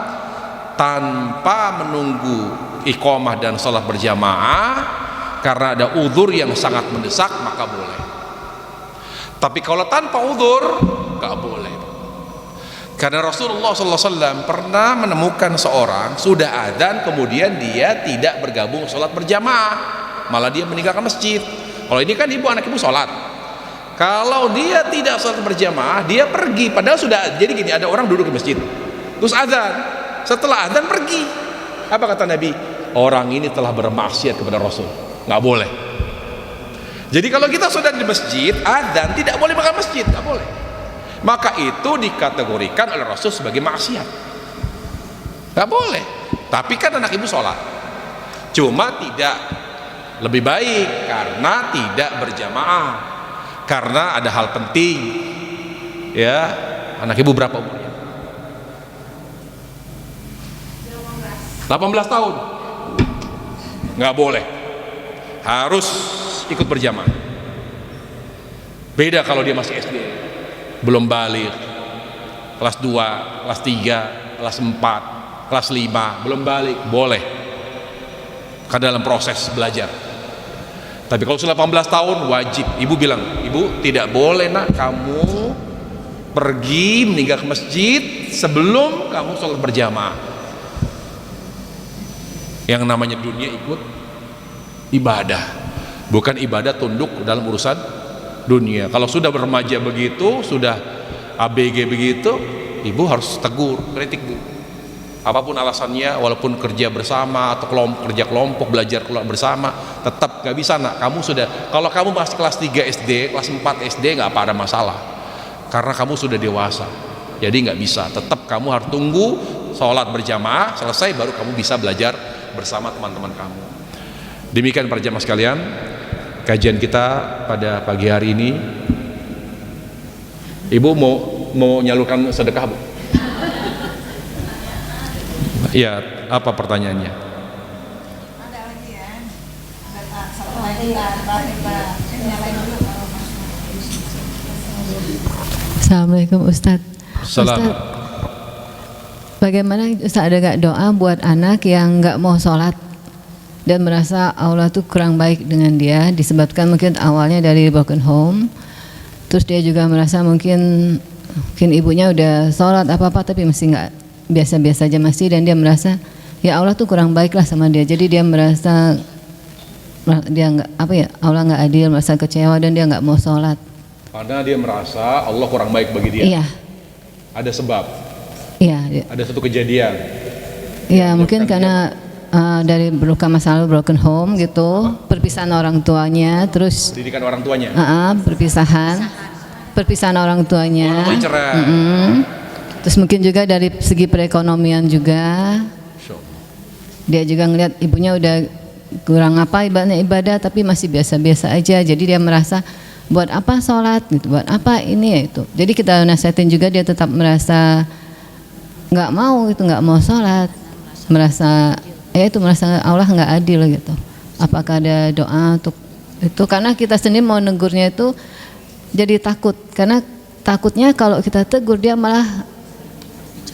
tanpa menunggu iqomah dan sholat berjamaah karena ada uzur yang sangat mendesak, maka boleh. Tapi kalau tanpa uzur nggak boleh. Karena Rasulullah SAW pernah menemukan seorang sudah adzan kemudian dia tidak bergabung sholat berjamaah, malah dia meninggalkan masjid. Kalau ini kan anak ibu sholat, kalau dia tidak sholat berjamaah dia pergi, padahal sudah. Jadi gini, ada orang duduk di masjid terus adzan, setelah adzan pergi. Apa kata Nabi? Orang ini telah bermaksiat kepada Rasul, nggak boleh. Jadi kalau kita sudah di masjid adzan tidak boleh makan masjid, nggak boleh. Maka itu dikategorikan oleh Rasul sebagai maksiat, nggak boleh. Tapi kan anak ibu sholat, cuma tidak lebih baik karena tidak berjamaah, karena ada hal penting. Ya, anak ibu berapa umurnya? 18 tahun, nggak boleh, harus ikut berjamaah. Beda kalau dia masih SD, belum balik, kelas 2, kelas 3, kelas 4, kelas 5, belum balik, boleh, karena dalam proses belajar. Tapi kalau sudah 18 tahun wajib. Ibu bilang, ibu tidak boleh nak kamu pergi meninggalkan masjid sebelum kamu sholat berjamaah. Yang namanya dunia ikut ibadah, bukan ibadah tunduk dalam urusan dunia. Kalau sudah beremaja begitu, sudah ABG begitu, ibu harus tegur, kritik bu. Apapun alasannya, walaupun kerja bersama atau kerja kelompok, belajar bersama, tetap nggak bisa nak. Kamu sudah, kalau kamu masih kelas 3 SD, kelas 4 SD nggak ada masalah, karena kamu sudah dewasa. Jadi nggak bisa, tetap kamu harus tunggu sholat berjamaah selesai baru kamu bisa belajar bersama teman-teman kamu. Demikian para jamaah sekalian, kajian kita pada pagi hari ini. Ibu mau nyalurkan sedekah bu? Iya, apa pertanyaannya? Ada lagi ya. Satu lagi Assalamualaikum Ustadz. Salam. Ustadz, bagaimana Ustadz, ada gak doa buat anak yang gak mau sholat dan merasa Allah tuh kurang baik dengan dia, disebabkan mungkin awalnya dari broken home, terus dia juga merasa mungkin ibunya udah sholat apa-apa tapi masih nggak biasa-biasa aja masih, dan dia merasa ya Allah tuh kurang baik lah sama dia, jadi dia merasa dia nggak Allah nggak adil, merasa kecewa dan dia nggak mau sholat. Karena dia merasa Allah kurang baik bagi dia. Iya. Ada sebab. Iya. Ada satu kejadian. Ya mungkin karena dari luka masa lalu, broken home gitu, perpisahan orang tuanya, terus Pendidikan orang tuanya. perpisahan orang tuanya. Orang tua cerai. Terus mungkin juga dari segi perekonomian juga, dia juga ngelihat ibunya udah kurang ibadah tapi masih biasa-biasa aja, jadi dia merasa buat apa sholat gitu, buat apa ini ya itu. Jadi kita nasihatin juga, dia tetap merasa nggak mau gitu, nggak mau sholat, merasa Allah nggak adil gitu. Apakah ada doa untuk itu? Karena kita sendiri mau negurnya itu jadi takut, karena takutnya kalau kita tegur dia malah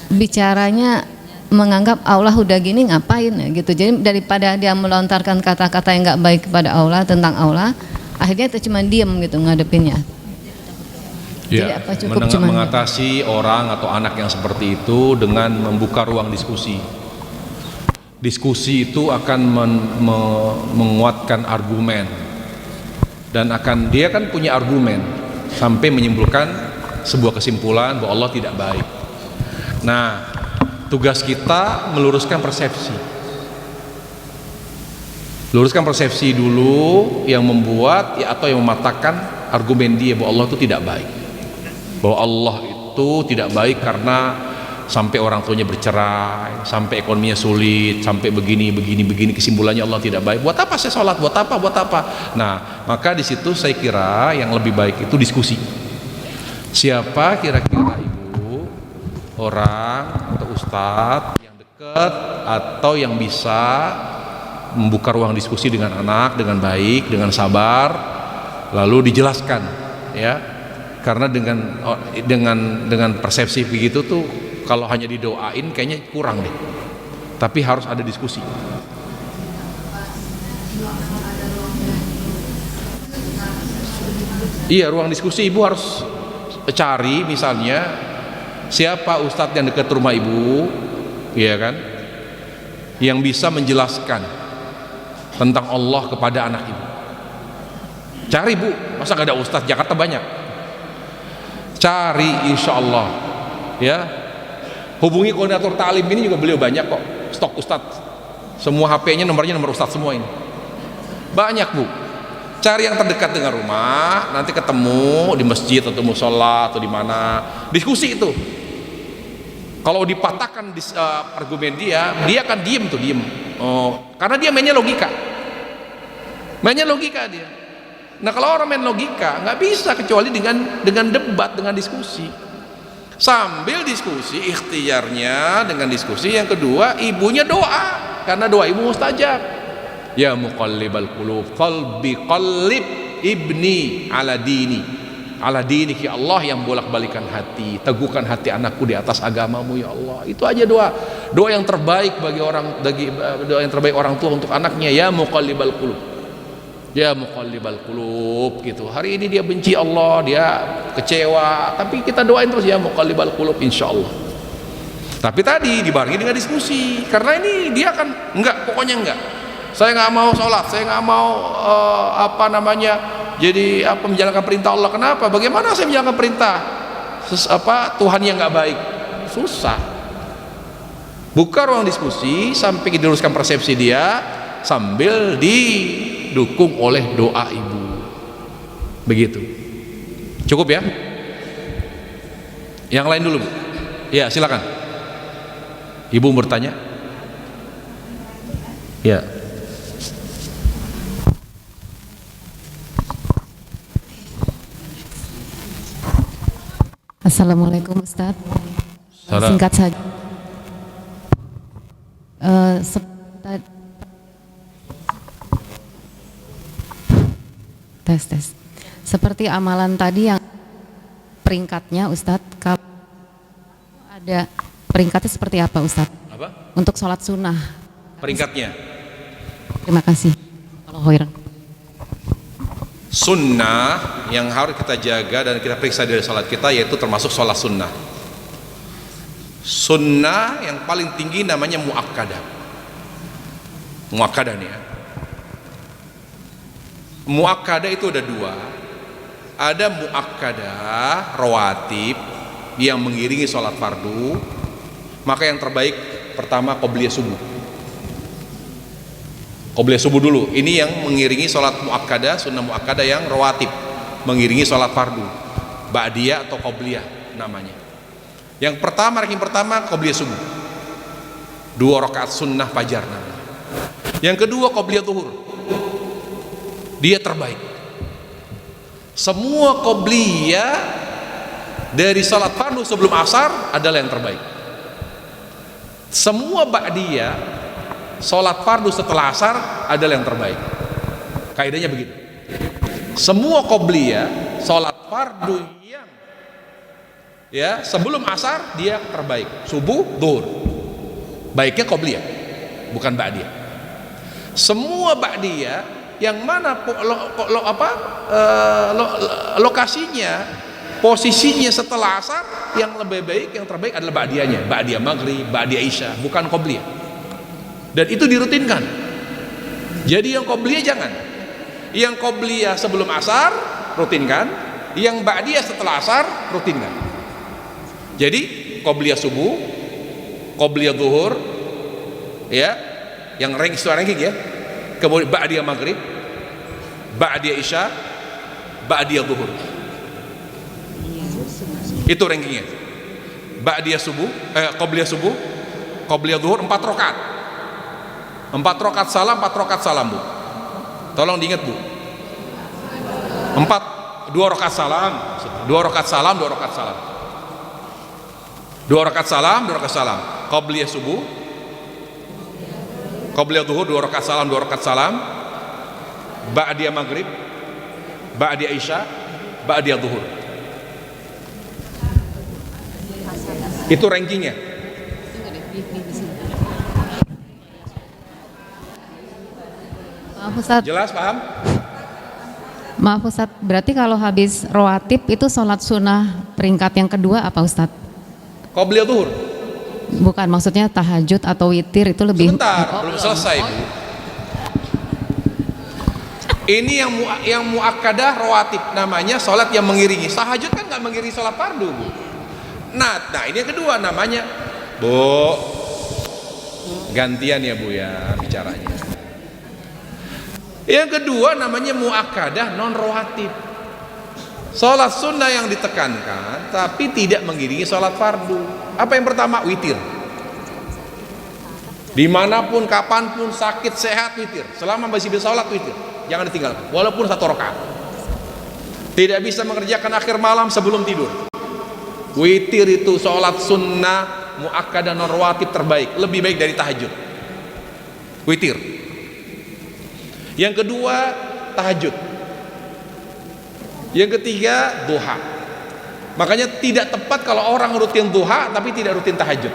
bicaranya menganggap Allah udah gini ngapain ya gitu. Jadi daripada dia melontarkan kata-kata yang nggak baik kepada Allah, tentang Allah, akhirnya kita cuma diam gitu ngadepinnya. Ya, Jadi apa mengatasi orang atau anak yang seperti itu dengan membuka ruang diskusi. Diskusi itu akan menguatkan argumen, dan dia kan punya argumen sampai menyimpulkan sebuah kesimpulan bahwa Allah tidak baik. Nah, tugas kita meluruskan persepsi. Luruskan persepsi dulu yang membuat atau yang mematahkan argumen dia bahwa Allah itu tidak baik. Bahwa Allah itu tidak baik karena sampai orang tuanya bercerai, sampai ekonominya sulit, sampai begini, kesimpulannya Allah tidak baik. Buat apa saya sholat? Buat apa? Nah, maka di situ saya kira yang lebih baik itu diskusi. Siapa kira-kira ibu, orang atau ustadz yang dekat atau yang bisa membuka ruang diskusi dengan anak dengan baik, dengan sabar, lalu dijelaskan, ya. Karena dengan persepsi begitu tuh, kalau hanya didoain kayaknya kurang deh. Tapi harus ada diskusi. Iya, ruang diskusi ibu harus cari, misalnya Siapa ustadz yang dekat rumah ibu, ya kan, yang bisa menjelaskan tentang Allah kepada anak ibu? Cari bu, masa gak ada ustadz? Jakarta banyak. Cari, insya Allah, ya. Hubungi koordinator ta'lim ini juga, beliau banyak kok stok ustadz. Semua HP-nya nomornya nomor ustadz semua ini. Banyak bu. Cari yang terdekat dengan rumah, nanti ketemu di masjid atau musola atau di mana, diskusi itu. Kalau dipatahkan argumen dia akan diem tuh, diem. Oh, karena dia mainnya logika dia. Nah kalau orang main logika nggak bisa kecuali dengan debat, dengan diskusi. Sambil diskusi, ikhtiarnya dengan diskusi. Yang kedua, ibunya doa, karena doa ibu mustajab. Ya muqallibal qulub, qalbi qallib ibni ala dinik ya Allah, yang bolak-balikan hati, teguhkan hati anakku di atas agamamu ya Allah. Itu aja doa yang terbaik bagi doa yang terbaik orang tua untuk anaknya. Ya muqallibal qulub, ya muqallibal qulub gitu. Hari ini dia benci Allah, dia kecewa, tapi kita doain terus ya muqallibal qulub insyaallah. Tapi tadi dibarengi dengan diskusi, karena ini dia kan pokoknya enggak. Saya nggak mau sholat, saya nggak mau menjalankan perintah Allah. Kenapa? Bagaimana saya menjalankan perintah Tuhan yang nggak baik? Susah. Buka ruang diskusi sampai diluruskan persepsi dia, sambil didukung oleh doa ibu. Begitu. Cukup ya? Yang lain dulu, Bu. Ya, silakan. Ibu bertanya. Ya. Assalamualaikum Ustaz. Salam. Singkat saja. Tes. Seperti amalan tadi yang peringkatnya Ustadz, kalau ada peringkatnya seperti apa Ustadz? Apa? Untuk sholat sunnah. Peringkatnya. Terima kasih. Kalau khairan. Sunnah yang harus kita jaga dan kita periksa dari sholat kita, yaitu termasuk sholat sunnah. Sunnah yang paling tinggi namanya muakkadah. Muakkadah nih ya. Muakkadah itu ada dua. Ada muakkadah rawatib yang mengiringi sholat fardu. Maka yang terbaik pertama qobliyah subuh. Qobliyah subuh dulu. Ini yang mengiringi sholat muakkadah, sunnah muakkadah yang rawatib, mengiringi sholat fardu. Ba'diyah atau qobliyah namanya. Yang pertama, ranking pertama qobliyah subuh. 2 rakaat sunnah fajar namanya. Yang kedua qobliyah zuhur. Dia terbaik. Semua qobliyah dari salat fardu sebelum asar adalah yang terbaik. Semua ba'diyah salat fardu setelah asar adalah yang terbaik. Kaidahnya begitu. Semua qobliyah salat fardu yang sebelum asar dia terbaik. Subuh, zuhur. Baiknya qobliyah, bukan ba'diyah. Semua ba'diyah yang mana lokasinya, posisinya setelah asar, yang lebih baik, yang terbaik adalah ba'diyahnya, ba'diyah maghrib, ba'diyah isya, bukan qobliyah. Dan itu dirutinkan. Jadi yang qobliyah jangan. Yang qobliyah sebelum asar rutinkan, yang ba'diyah setelah asar rutinkan. Jadi qobliyah subuh, qobliyah zuhur, ya, yang ranking ya. Kemudian ba'diyah maghrib, ba'diyah isya, ba'diyah zuhur. Itu rankingnya. Ba'diyah subuh, qobliyah subuh, qobliyah zuhur 4 rakaat. 4 rakaat salam, 4 rakaat salam, Bu. Tolong diingat, Bu. 2 rakaat salam, 2 rakaat salam, 2 rakaat salam. 2 rakaat salam, 2 rakaat salam. Qobliyah subuh, qobliyah zuhur 2 rakaat salam, 2 rakaat salam. Ba'diyah maghrib, ba'diyah isya, ba'diyah zuhur. Itu rankingnya. Maaf Ustaz. Jelas, paham? Maaf Ustaz, berarti kalau habis rawatib itu sholat sunnah peringkat yang kedua apa Ustaz? Qobliyah zuhur. Bukan, maksudnya tahajud atau witir itu lebih. Sebentar, belum selesai Bu. Ini yang muakkadah rawatib, namanya sholat yang mengiringi. Tahajud kan nggak mengiringi sholat fardu Bu. Nah ini yang kedua namanya, Bu, gantian ya Bu ya bicaranya. Yang kedua namanya muakkadah non rawatib, sholat sunnah yang ditekankan tapi tidak mengiringi sholat fardu. Apa yang pertama? Witir. Dimanapun, kapanpun, sakit, sehat, witir. Selama masih bisa sholat, witir. Jangan ditinggalkan, walaupun 1 rakaat. Tidak bisa mengerjakan akhir malam sebelum tidur. Witir itu sholat sunnah muakkadah non rawatib terbaik, lebih baik dari tahajud. Witir. Yang kedua tahajud. Yang ketiga duha. Makanya tidak tepat kalau orang rutin duha tapi tidak rutin tahajud.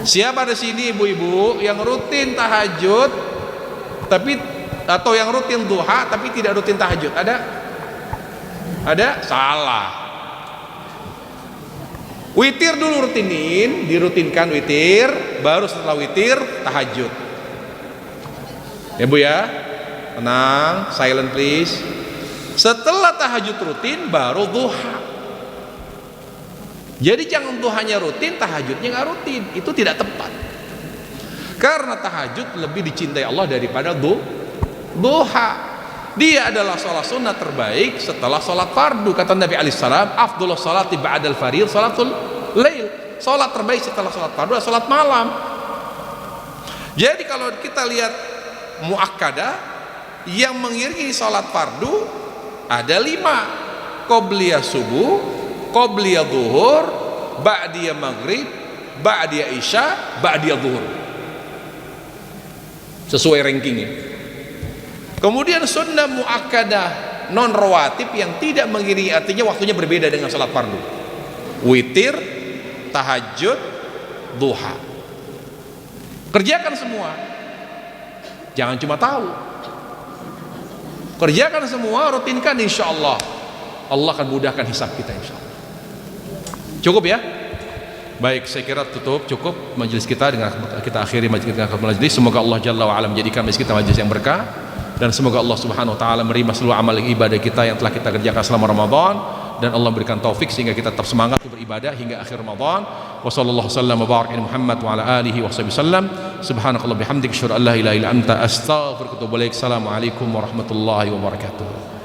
Siapa di sini ibu-ibu yang rutin tahajud tapi atau yang rutin duha tapi tidak rutin tahajud? Ada? Ada? Salah. Witir dulu dirutinkan witir, baru setelah witir tahajud. Ya Bu ya, tenang, silent please. Setelah tahajud rutin baru duha. Jadi jangan duhanya rutin, tahajudnya nggak rutin, itu tidak tepat. Karena tahajud lebih dicintai Allah daripada duha. Dia adalah sholat sunnah terbaik setelah sholat fardu. Kata Nabi alaihissalam, afdhulus sholati ba'dal fardhi sholatul lail. Sholat terbaik setelah sholat fardu adalah sholat malam. Jadi kalau kita lihat muakkadah yang mengiringi sholat fardu ada 5: qobliyah subuh, qobliyah zuhur, ba'diyah maghrib, ba'diyah isya, ba'diyah zuhur. Sesuai rankingnya. Kemudian sunnah muakkadah non rawatib yang tidak mengiringi, artinya waktunya berbeda dengan sholat fardu. Witir, tahajud, duha. Kerjakan semua. Jangan cuma tahu. Kerjakan semua, rutinkan, insya Allah Allah akan mudahkan hisab kita insya Allah. Cukup ya? Baik, saya kira cukup majelis kita, dengan kita akhiri majelis kita majelis. Semoga Allah Jalla wa Ala menjadikan majelis kita majelis yang berkah, dan semoga Allah Subhanahu wa taala menerima seluruh amal ibadah kita yang telah kita kerjakan selama Ramadan, dan Allah berikan taufik sehingga kita tetap semangat beribadah hingga akhir Ramadan. Wassallallahu wasallam wa baraka ala Muhammad wa ala alihi washabihi sallam. Subhanakallah bihamdika asyhadu an la ilaha illa anta astaghfiruka wa atubu ilaik. Assalamualaikum warahmatullahi wabarakatuh.